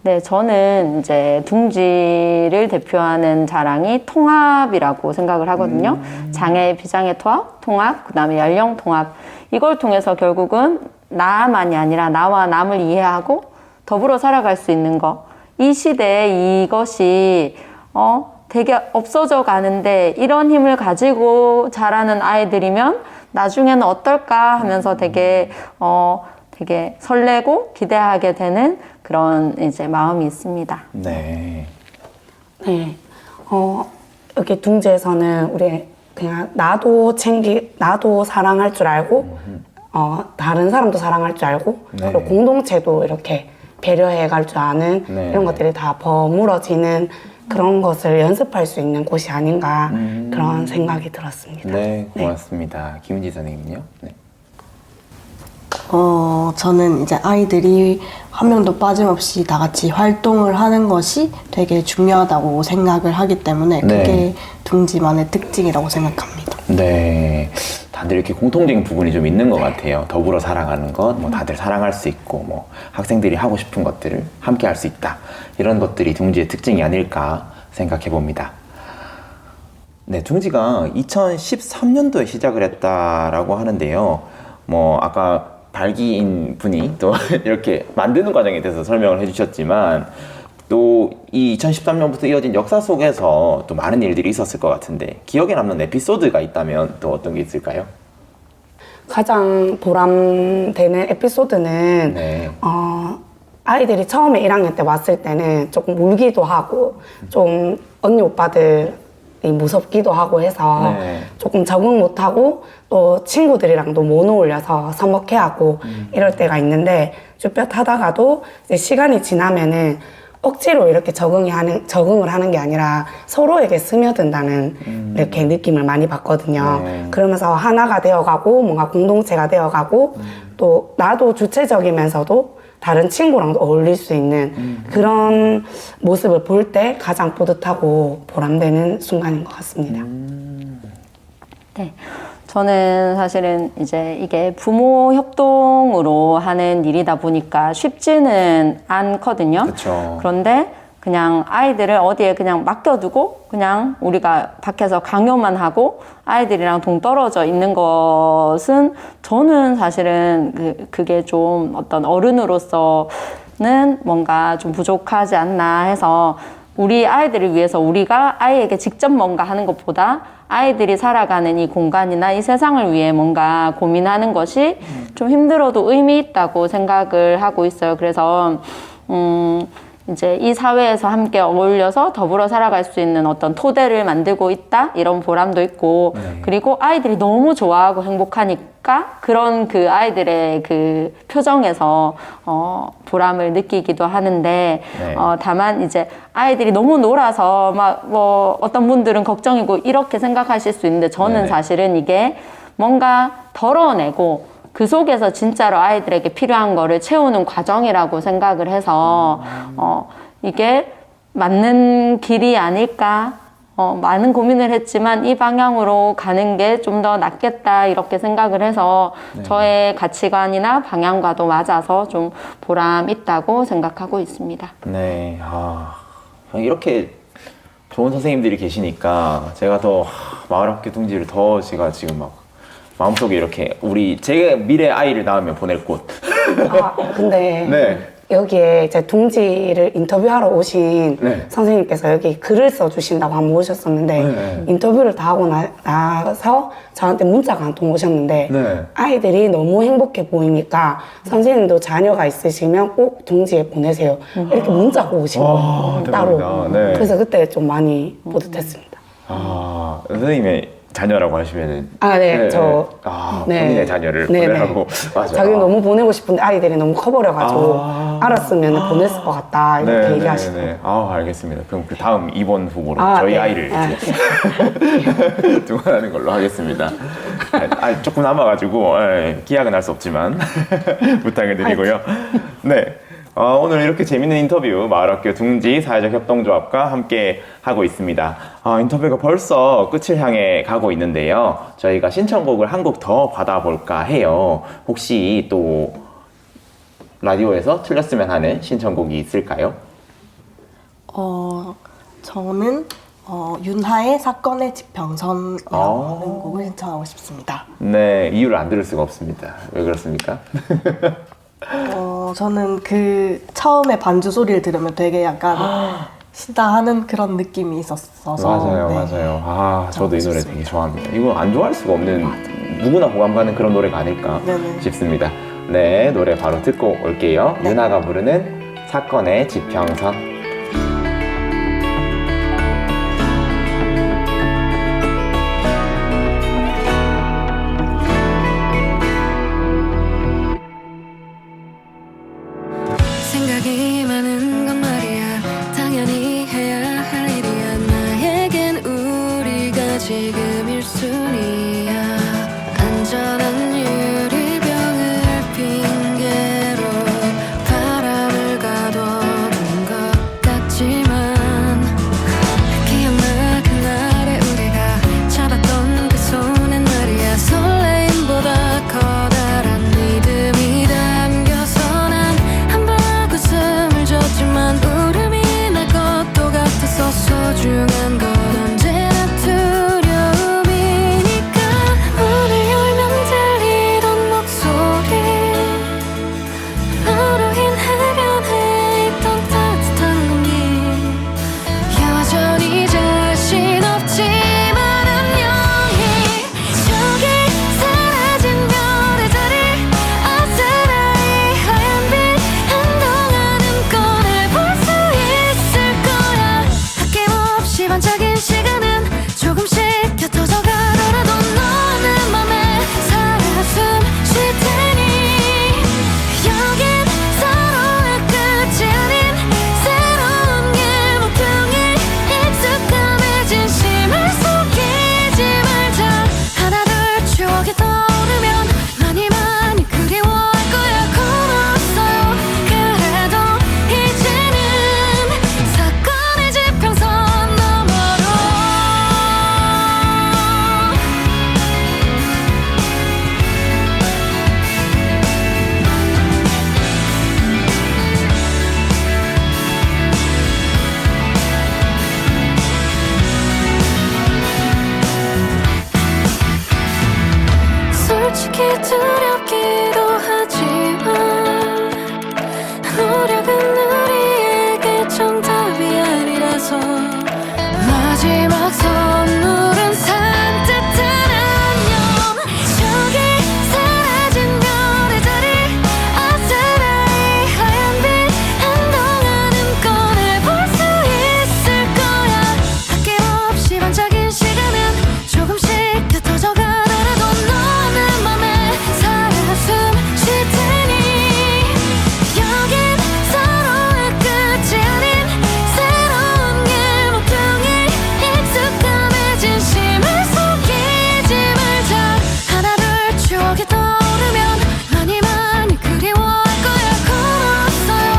네, 저는 이제 둥지를 대표하는 자랑이 통합이라고 생각을 하거든요. 장애, 비장애 통합, 그 다음에 연령 통합. 이걸 통해서 결국은 나만이 아니라 나와 남을 이해하고 더불어 살아갈 수 있는 거. 이 시대에 이것이 되게 없어져 가는데 이런 힘을 가지고 자라는 아이들이면 나중에는 어떨까 하면서 되게 설레고 기대하게 되는 그런 이제 마음이 있습니다. 네. 네. 여기 둥지에서는 우리 그냥 나도 사랑할 줄 알고, 다른 사람도 사랑할 줄 알고, 네. 그리고 공동체도 이렇게 배려해 갈 줄 아는 네. 이런 것들이 다 버무러지는 그런 것을 연습할 수 있는 곳이 아닌가 그런 생각이 들었습니다. 네, 고맙습니다. 김은지 선생님은요? 네. 저는 이제 아이들이 한 명도 빠짐없이 다 같이 활동을 하는 것이 되게 중요하다고 생각을 하기 때문에 네. 그게 둥지만의 특징이라고 생각합니다. 네. 다들 이렇게 공통적인 부분이 좀 있는 것 같아요. 더불어 살아가는 것, 뭐 다들 사랑할 수 있고, 뭐 학생들이 하고 싶은 것들을 함께 할 수 있다. 이런 것들이 둥지의 특징이 아닐까 생각해 봅니다. 네, 둥지가 2013년도에 시작을 했다라고 하는데요. 뭐 아까 발기인 분이 또 이렇게 만드는 과정에 대해서 설명을 해주셨지만 또 이 2013년부터 이어진 역사 속에서 또 많은 일들이 있었을 것 같은데 기억에 남는 에피소드가 있다면 또 어떤 게 있을까요? 가장 보람되는 에피소드는 네. 아이들이 처음에 1학년 때 왔을 때는 조금 울기도 하고 좀 언니 오빠들 무섭기도 하고 해서 네. 조금 적응 못하고 또 친구들이랑도 못 어울려서 서먹해하고 이럴 때가 있는데 쭈뼛 하다가도 이제 시간이 지나면은 억지로 이렇게 적응을 하는 게 아니라 서로에게 스며든다는 이렇게 느낌을 많이 받거든요. 네. 그러면서 하나가 되어가고 뭔가 공동체가 되어가고 또 나도 주체적이면서도 다른 친구랑도 어울릴 수 있는 그런 모습을 볼 때 가장 뿌듯하고 보람되는 순간인 것 같습니다. 네. 저는 사실은 이제 이게 부모 협동으로 하는 일이다 보니까 쉽지는 않거든요. 그쵸. 그런데 그냥 아이들을 어디에 그냥 맡겨두고 그냥 우리가 밖에서 강요만 하고 아이들이랑 동떨어져 있는 것은 저는 사실은 그게 좀 어떤 어른으로서는 뭔가 좀 부족하지 않나 해서 우리 아이들을 위해서 우리가 아이에게 직접 뭔가 하는 것보다 아이들이 살아가는 이 공간이나 이 세상을 위해 뭔가 고민하는 것이 좀 힘들어도 의미 있다고 생각을 하고 있어요. 그래서 이제 이 사회에서 함께 어울려서 더불어 살아갈 수 있는 어떤 토대를 만들고 있다 이런 보람도 있고 그리고 아이들이 너무 좋아하고 행복하니까 그런 그 아이들의 그 표정에서 보람을 느끼기도 하는데 네. 다만 이제 아이들이 너무 놀아서 막 뭐 어떤 분들은 걱정이고 이렇게 생각하실 수 있는데 저는 네네. 사실은 이게 뭔가 덜어내고 그 속에서 진짜로 아이들에게 필요한 거를 채우는 과정이라고 생각을 해서 이게 맞는 길이 아닐까 많은 고민을 했지만 이 방향으로 가는 게 좀 더 낫겠다 이렇게 생각을 해서 저의 가치관이나 방향과도 맞아서 좀 보람 있다고 생각하고 있습니다. 네, 이렇게 좋은 선생님들이 계시니까 제가 더 마을학교 둥지를 더 제가 지금 막 마음속에 이렇게 제 미래 아이를 낳으면 보낼 곳. 근데 네. 여기에 이제 둥지를 인터뷰하러 오신 네. 선생님께서 여기 글을 써주신다고 한번 오셨었는데 네. 인터뷰를 다 하고 나서 저한테 문자가 한 통 오셨는데 네. 아이들이 너무 행복해 보이니까 선생님도 자녀가 있으시면 꼭 둥지에 보내세요. 이렇게 문자가 오신 거예요. 따로. 대박이다. 네. 그래서 그때 좀 많이 뿌듯했습니다. 선생님의 자녀라고 하시면은. 네. 본인의 자녀를 보내라고. 맞아요. 자기 너무 보내고 싶은데 아이들이 너무 커버려가지고 알았으면 보냈을 것 같다 이렇게 얘기하시더라고요. 알겠습니다. 그럼 그 다음 2번 후보로 저희 아이를 등원하는 걸로 하겠습니다. 조금 남아가지고 기약은 할 수 없지만 부탁을 드리고요. 네. 오늘 이렇게 재밌는 인터뷰 마을학교 둥지 사회적 협동조합과 함께 하고 있습니다. 인터뷰가 벌써 끝을 향해 가고 있는데요. 저희가 신청곡을 한 곡 더 받아볼까 해요. 혹시 또 라디오에서 틀렸으면 하는 신청곡이 있을까요? 저는 윤하의 사건의 지평선이라는 곡을 신청하고 싶습니다. 네, 이유를 안 들을 수가 없습니다. 왜 그렇습니까? 저는 그 처음에 반주 소리를 들으면 되게 약간 시다하는 그런 느낌이 있었어서 맞아요. 저도 이 노래 되게 좋아합니다. 이거 안 좋아할 수가 없는 누구나 공감 가는 그런 노래가 아닐까 싶습니다. 네, 노래 바로 듣고 올게요. 윤하가 부르는 사건의 지평선. 생각이 많은 건 말이야 당연히 해야 할 일이야 나에겐 우리가 지금 1순위야 안전한 유리병을 핑계로 바람을 가둬둔 것 같지만 기억나 그날의 우리가 잡았던 그 손엔 말이야 설레임보다 커다란 믿음이 담겨서 난 한번 웃음을 두렵기도 하지만 노력은 우리에게 정답이 아니라서 마지막 선물은 산뜻한 안녕. 저기 사라진 별의 자리 아스라이 하얀 빛 한동안은 꺼내볼 수 있을 거야. 아낌없이 반짝인 시간은 조금씩 흩어져 가더라도 너는 맘에 살아 숨쉴 테니 여긴 서로의 끝이 아닌 새로운 게 모퉁이 익숙함에 진심을 속이지 말자. 하나둘 추억이 떠오르면 많이 많이 그리워할 거야. 고마웠어요.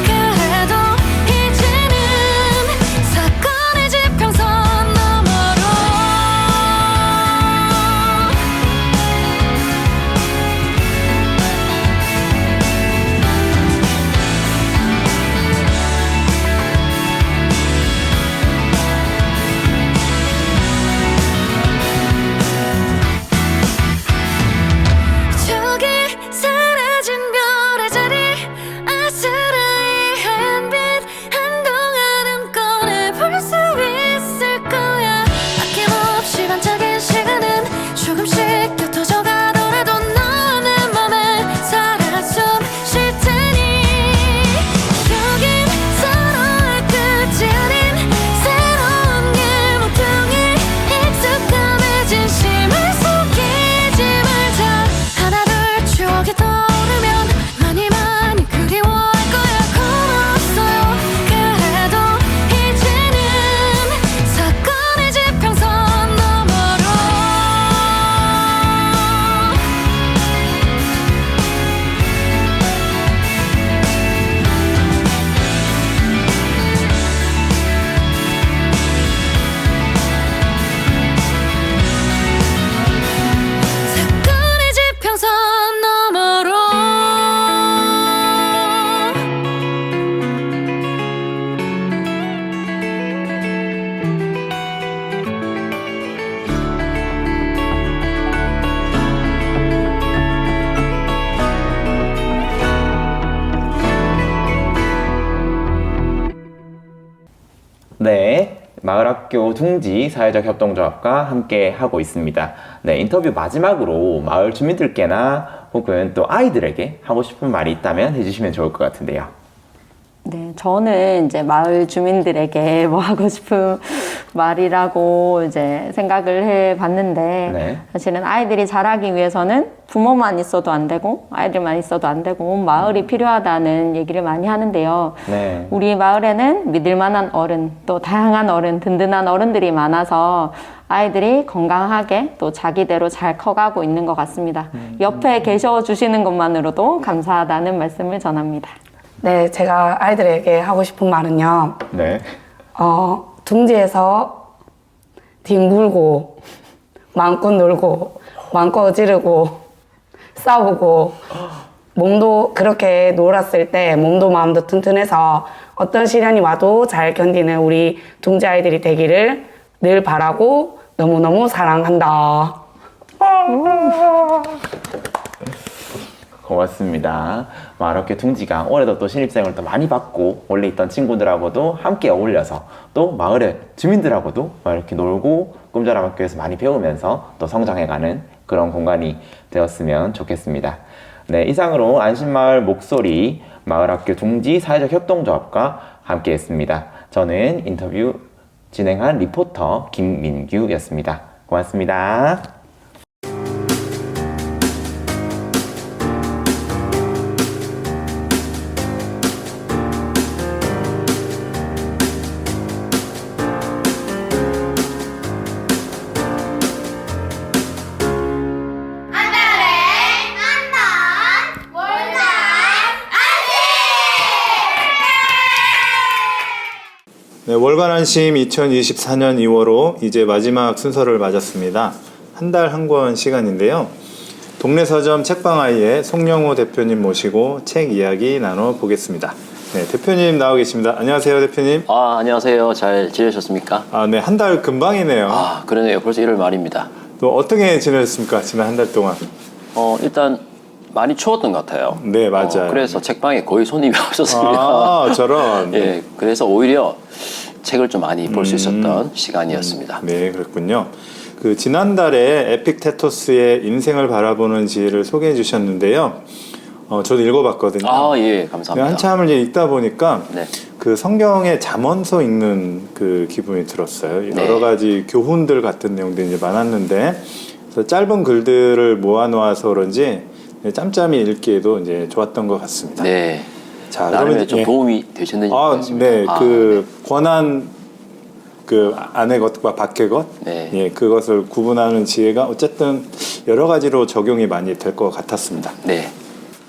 그래도 이제는 사건의 지평선 너머로 저기 사라진 별의 자리 아스라이 하얀 빛 한동안은 꺼내볼 수 있을 거야. 아낌없이 반짝인 시간은 조금씩 흩어져 가더라도 너는 맘에 살아 숨쉴 테니 여긴 서로의 끝이 아닌 새로운 게 모퉁이 익숙함에 진심을 속이지 말자. 하나둘 추억이 떠오르면 많이 많이 그리워할 거야. 고마웠어요. 그래도 이제는 사건의 지평선 너머로 사건의 지평선 너머로 네, 마을학교 둥지 사회적 협동조합과 함께 하고 있습니다. 네, 인터뷰 마지막으로 마을 주민들께나 혹은 또 아이들에게 하고 싶은 말이 있다면 해주시면 좋을 것 같은데요. 네, 저는 이제 마을 주민들에게 뭐 하고 싶은 말이라고 이제 생각을 해 봤는데, 네. 사실은 아이들이 자라기 위해서는 부모만 있어도 안 되고, 아이들만 있어도 안 되고, 온 마을이 필요하다는 얘기를 많이 하는데요. 네. 우리 마을에는 믿을 만한 어른, 또 다양한 어른, 든든한 어른들이 많아서 아이들이 건강하게 또 자기대로 잘 커가고 있는 것 같습니다. 옆에 계셔 주시는 것만으로도 감사하다는 말씀을 전합니다. 네, 제가 아이들에게 하고 싶은 말은요. 네. 둥지에서 뒹굴고 마음껏 놀고 마음껏 어지르고 싸우고 몸도 그렇게 놀았을 때 몸도 마음도 튼튼해서 어떤 시련이 와도 잘 견디는 우리 둥지 아이들이 되기를 늘 바라고 너무너무 사랑한다. 고맙습니다. 마을학교 둥지가 올해도 또 신입생을 또 많이 받고 원래 있던 친구들하고도 함께 어울려서 또 마을의 주민들하고도 이렇게 놀고 꿈자람 학교에서 많이 배우면서 또 성장해가는 그런 공간이 되었으면 좋겠습니다. 네, 이상으로 안심마을 목소리 마을학교 둥지 사회적 협동조합과 함께했습니다. 저는 인터뷰 진행한 리포터 김민규였습니다. 고맙습니다. 네, 월간 안심 2024년 2월호 이제 마지막 순서를 맞았습니다. 한 달 한 권 시간인데요. 동네 서점 책방아이의 송영호 대표님 모시고 책 이야기 나눠보겠습니다. 네, 대표님 나와 계십니다. 안녕하세요, 대표님. 안녕하세요. 잘 지내셨습니까? 네, 한 달 금방이네요. 그러네요. 벌써 1월 말입니다. 또 어떻게 지내셨습니까? 지난 한 달 동안. 일단 많이 추웠던 것 같아요. 네, 맞아요. 그래서 책방에 거의 손님이 없었습니다. 아, 저런. 예, 그래서 오히려 책을 좀 많이 볼 수 있었던 시간이었습니다. 네, 그렇군요. 그 지난달에 에픽테토스의 인생을 바라보는 지혜를 소개해 주셨는데요. 저도 읽어봤거든요. 아, 예, 감사합니다. 한참을 이제 읽다 보니까 네. 그 성경의 잠언서 읽는 그 기분이 들었어요. 네. 여러 가지 교훈들 같은 내용들이 이제 많았는데, 그래서 짧은 글들을 모아놓아서 그런지 짬짬이 읽기에도 이제 좋았던 것 같습니다. 네. 자, 나름의 그러면 좀 예. 도움이 되셨는지 아, 모르겠습니다. 네, 아, 그 권한 그 안의 것과 밖의 것, 네. 예, 그것을 구분하는 지혜가 어쨌든 여러 가지로 적용이 많이 될 것 같았습니다. 네.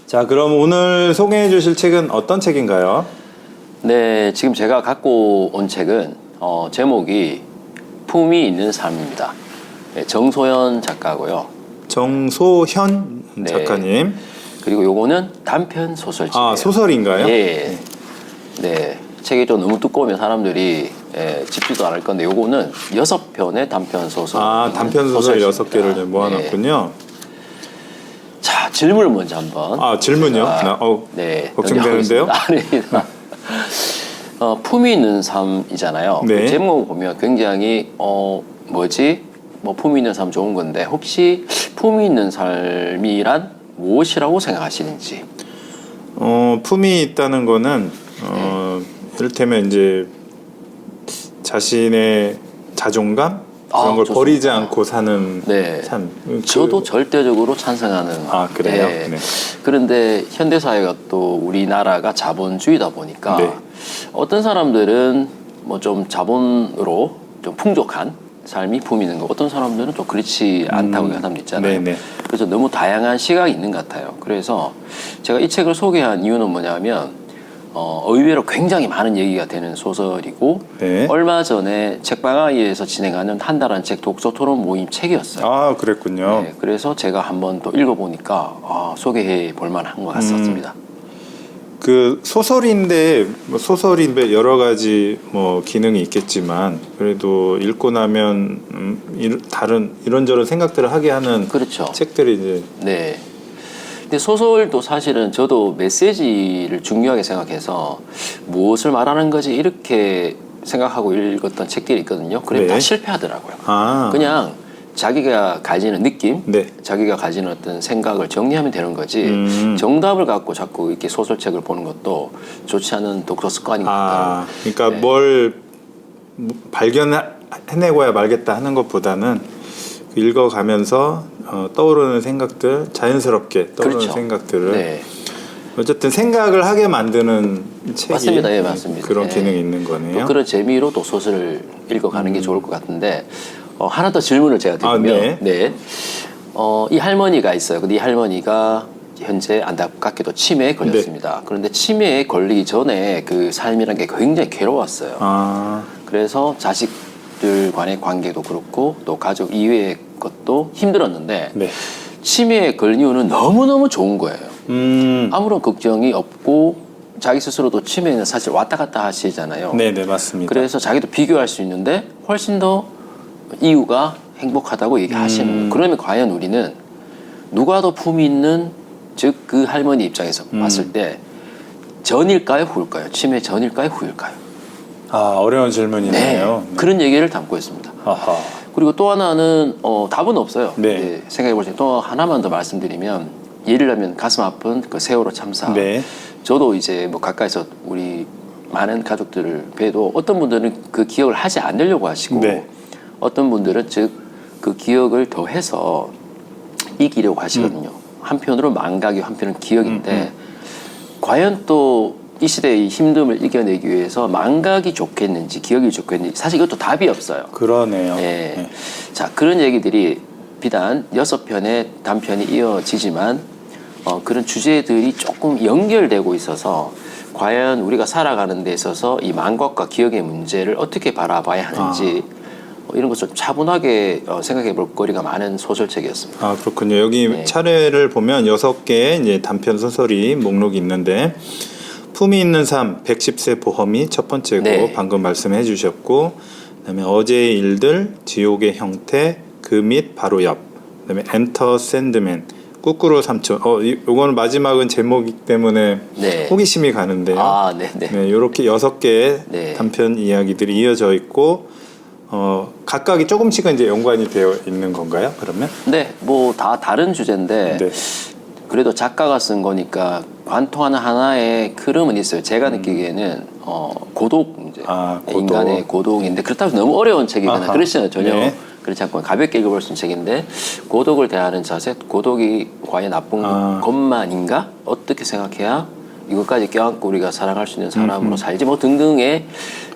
자, 그럼 오늘 소개해 주실 책은 어떤 책인가요? 네, 지금 제가 갖고 온 책은 제목이 품이 있는 삶입니다. 네, 정소연 작가고요. 정소현 네. 작가님. 그리고 요거는 단편 소설집이에요. 아, 소설인가요? 예. 네. 책이 좀 너무 두꺼우면 사람들이 집지도 않을 건데 요거는 6편의 단편 소설. 아, 단편 소설 6개를 네. 모아놨군요. 자, 질문을 먼저 한번. 아, 질문요? 자, 네, 걱정되는데요? 아닙니다. 품이 있는 삶이잖아요. 네. 그 제목 보면 굉장히 품이 있는 삶 좋은 건데 혹시 품이 있는 삶이란 무엇이라고 생각하시는지? 품이 있다는 거는 이를테면 이제 자신의 자존감 그런 걸 좋습니다. 버리지 않고 사는 네. 삶. 저도 절대적으로 찬성하는. 아, 그래요? 네. 네. 그런데 현대 사회가 또 우리나라가 자본주의다 보니까 네. 어떤 사람들은 뭐 좀 자본으로 좀 풍족한 삶이 품이 있는 거, 어떤 사람들은 좀 그렇지 않다고 하는 사람도 있잖아요. 네네. 그래서 너무 다양한 시각이 있는 것 같아요. 그래서 제가 이 책을 소개한 이유는 뭐냐면 의외로 굉장히 많은 얘기가 되는 소설이고 네. 얼마 전에 책방아이에서 진행하는 한 달 한 책 독서 토론 모임 책이었어요. 아, 그랬군요. 네, 그래서 제가 한번 또 읽어보니까 소개해 볼 만한 것 같았습니다. 그 소설인데 여러 가지 뭐 기능이 있겠지만 그래도 읽고 나면 다른 이런저런 생각들을 하게 하는 그렇죠. 책들이 이제 네. 근데 소설도 사실은 저도 메시지를 중요하게 생각해서 무엇을 말하는 거지 이렇게 생각하고 읽었던 책들이 있거든요. 그런데 네. 다 실패하더라고요. 아, 그냥 자기가 가지는 느낌, 네. 자기가 가지는 어떤 생각을 정리하면 되는 거지 정답을 갖고 자꾸 이렇게 소설책을 보는 것도 좋지 않은 독서 습관인 것 같아요. 아, 그러니까 네. 뭘 발견해내고야 말겠다 하는 것보다는 읽어가면서 떠오르는 생각들, 자연스럽게 떠오르는 그렇죠. 생각들을 네. 어쨌든 생각을 하게 만드는 책이 맞습니다. 예, 맞습니다. 그런 예. 기능이 있는 거네요. 또 그런 재미로 또 소설을 읽어가는 게 좋을 것 같은데 하나 더 질문을 제가 드리면 네. 이 할머니가 있어요. 근데 이 할머니가 현재 안타깝게도 치매에 걸렸습니다. 그런데 치매에 걸리기 전에 그 삶이라는 게 굉장히 괴로웠어요. 아, 그래서 자식들 간의 관계도 그렇고 또 가족 이외의 것도 힘들었는데 네. 치매에 걸린 이유는 너무너무 좋은 거예요. 아무런 걱정이 없고 자기 스스로도 치매는 사실 왔다 갔다 하시잖아요. 네네, 맞습니다. 그래서 자기도 비교할 수 있는데 훨씬 더 이유가 행복하다고 얘기하시는 거예요. 그러면 과연 우리는 누가 더 품이 있는, 즉 그 할머니 입장에서 봤을 때 전일까요, 후일까요? 치매 전일까요, 후일까요? 아, 어려운 질문이네요. 네. 그런 얘기를 담고 있습니다. 아하. 그리고 또 하나는 답은 없어요. 네. 생각해 볼 때 또 하나만 더 말씀드리면 예를 들면 가슴 아픈 그 세월호 참사. 네. 저도 이제 뭐 가까이서 우리 많은 가족들을 뵈도 어떤 분들은 그 기억을 하지 않으려고 하시고 네. 어떤 분들은 즉 그 기억을 더해서 이기려고 하시거든요. 한편으로 망각이, 한편은 기억인데 과연 또 이 시대의 힘듦을 이겨내기 위해서 망각이 좋겠는지 기억이 좋겠는지 사실 이것도 답이 없어요. 그러네요. 예. 네. 자, 그런 얘기들이 비단 6편의 단편이 이어지지만 그런 주제들이 조금 연결되고 있어서 과연 우리가 살아가는 데 있어서 이 망각과 기억의 문제를 어떻게 바라봐야 하는지 이런 것을 차분하게 생각해 볼 거리가 많은 소설책이었습니다. 아, 그렇군요. 여기 네. 차례를 보면 6개의 이제 단편 소설이 목록이 있는데 품이 있는 삶, 110세 보험이 첫 번째고 네. 방금 말씀해 주셨고 그다음에 어제의 일들, 지옥의 형태, 그 밑 바로 옆, 그다음에 엔터 샌드맨, 꾸꾸로 삼촌. 요거는 마지막은 제목이기 때문에 네. 호기심이 가는데요. 아, 네네. 네, 요렇게 6개의 네. 단편 이야기들이 이어져 있고, 각각이 조금씩은 이제 연관이 되어 있는 건가요, 그러면? 네, 뭐 다 다른 주제인데 네. 그래도 작가가 쓴 거니까 관통하는 하나의 흐름은 있어요. 제가 느끼기에는 고독 문제, 고독. 인간의 고독인데 그렇다고 해서 너무 어려운 책이거나 아하. 그렇지는 전혀 네. 그렇지 않고 가볍게 읽어볼 수 있는 책인데 고독을 대하는 자세, 고독이 과연 나쁜 것만인가? 어떻게 생각해야 이것까지 껴안고 우리가 사랑할 수 있는 사람으로 살지 뭐 등등의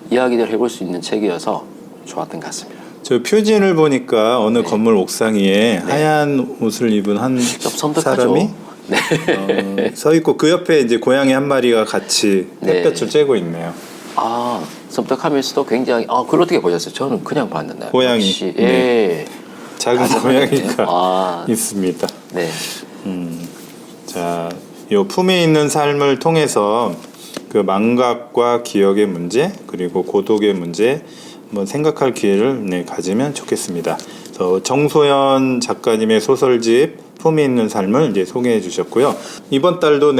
이야기들을 해볼 수 있는 책이어서 좋았던 것 같습니다. 저 표진을 보니까 어느 네. 건물 옥상 위에 하얀 옷을 입은 한 좀 섬뜩하죠. 사람이 네. 서 있고 그 옆에 이제 고양이 한 마리가 같이 네. 햇볕을 쬐고 있네요. 아, 섬뜩하면서도 굉장히 그걸 어떻게 보셨어요? 저는 그냥 봤는데. 고양이. 역시, 네. 예. 작은 고양이가 아. 있습니다. 네. 자, 요 품위 있는 삶을 통해서 그 망각과 기억의 문제 그리고 고독의 문제 한번 생각할 기회를 가지면 좋겠습니다. 그래서 정소연 작가님의 소설집 품위 있는 삶을 이제 소개해 주셨고요. 이번 달도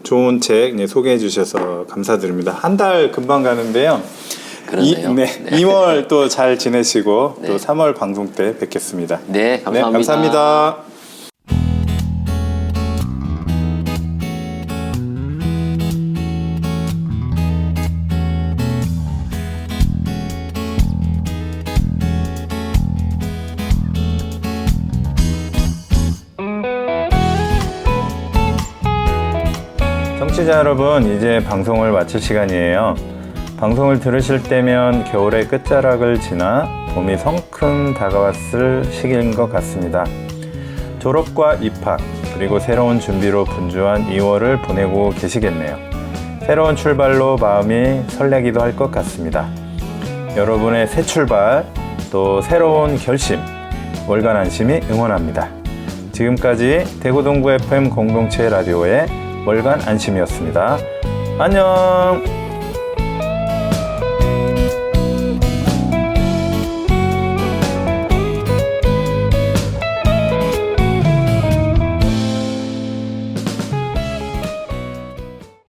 좋은 책 소개해 주셔서 감사드립니다. 한 달 금방 가는데요. 그렇네요. 2월 또 잘 지내시고 네. 또 3월 방송 때 뵙겠습니다. 네, 감사합니다. 감사합니다. 청취자 여러분, 이제 방송을 마칠 시간이에요. 방송을 들으실 때면 겨울의 끝자락을 지나 봄이 성큼 다가왔을 시기인 것 같습니다. 졸업과 입학, 그리고 새로운 준비로 분주한 2월을 보내고 계시겠네요. 새로운 출발로 마음이 설레기도 할 것 같습니다. 여러분의 새 출발, 또 새로운 결심, 월간 안심이 응원합니다. 지금까지 대구동구 FM 공동체 라디오의 월간 안심이었습니다. 안녕!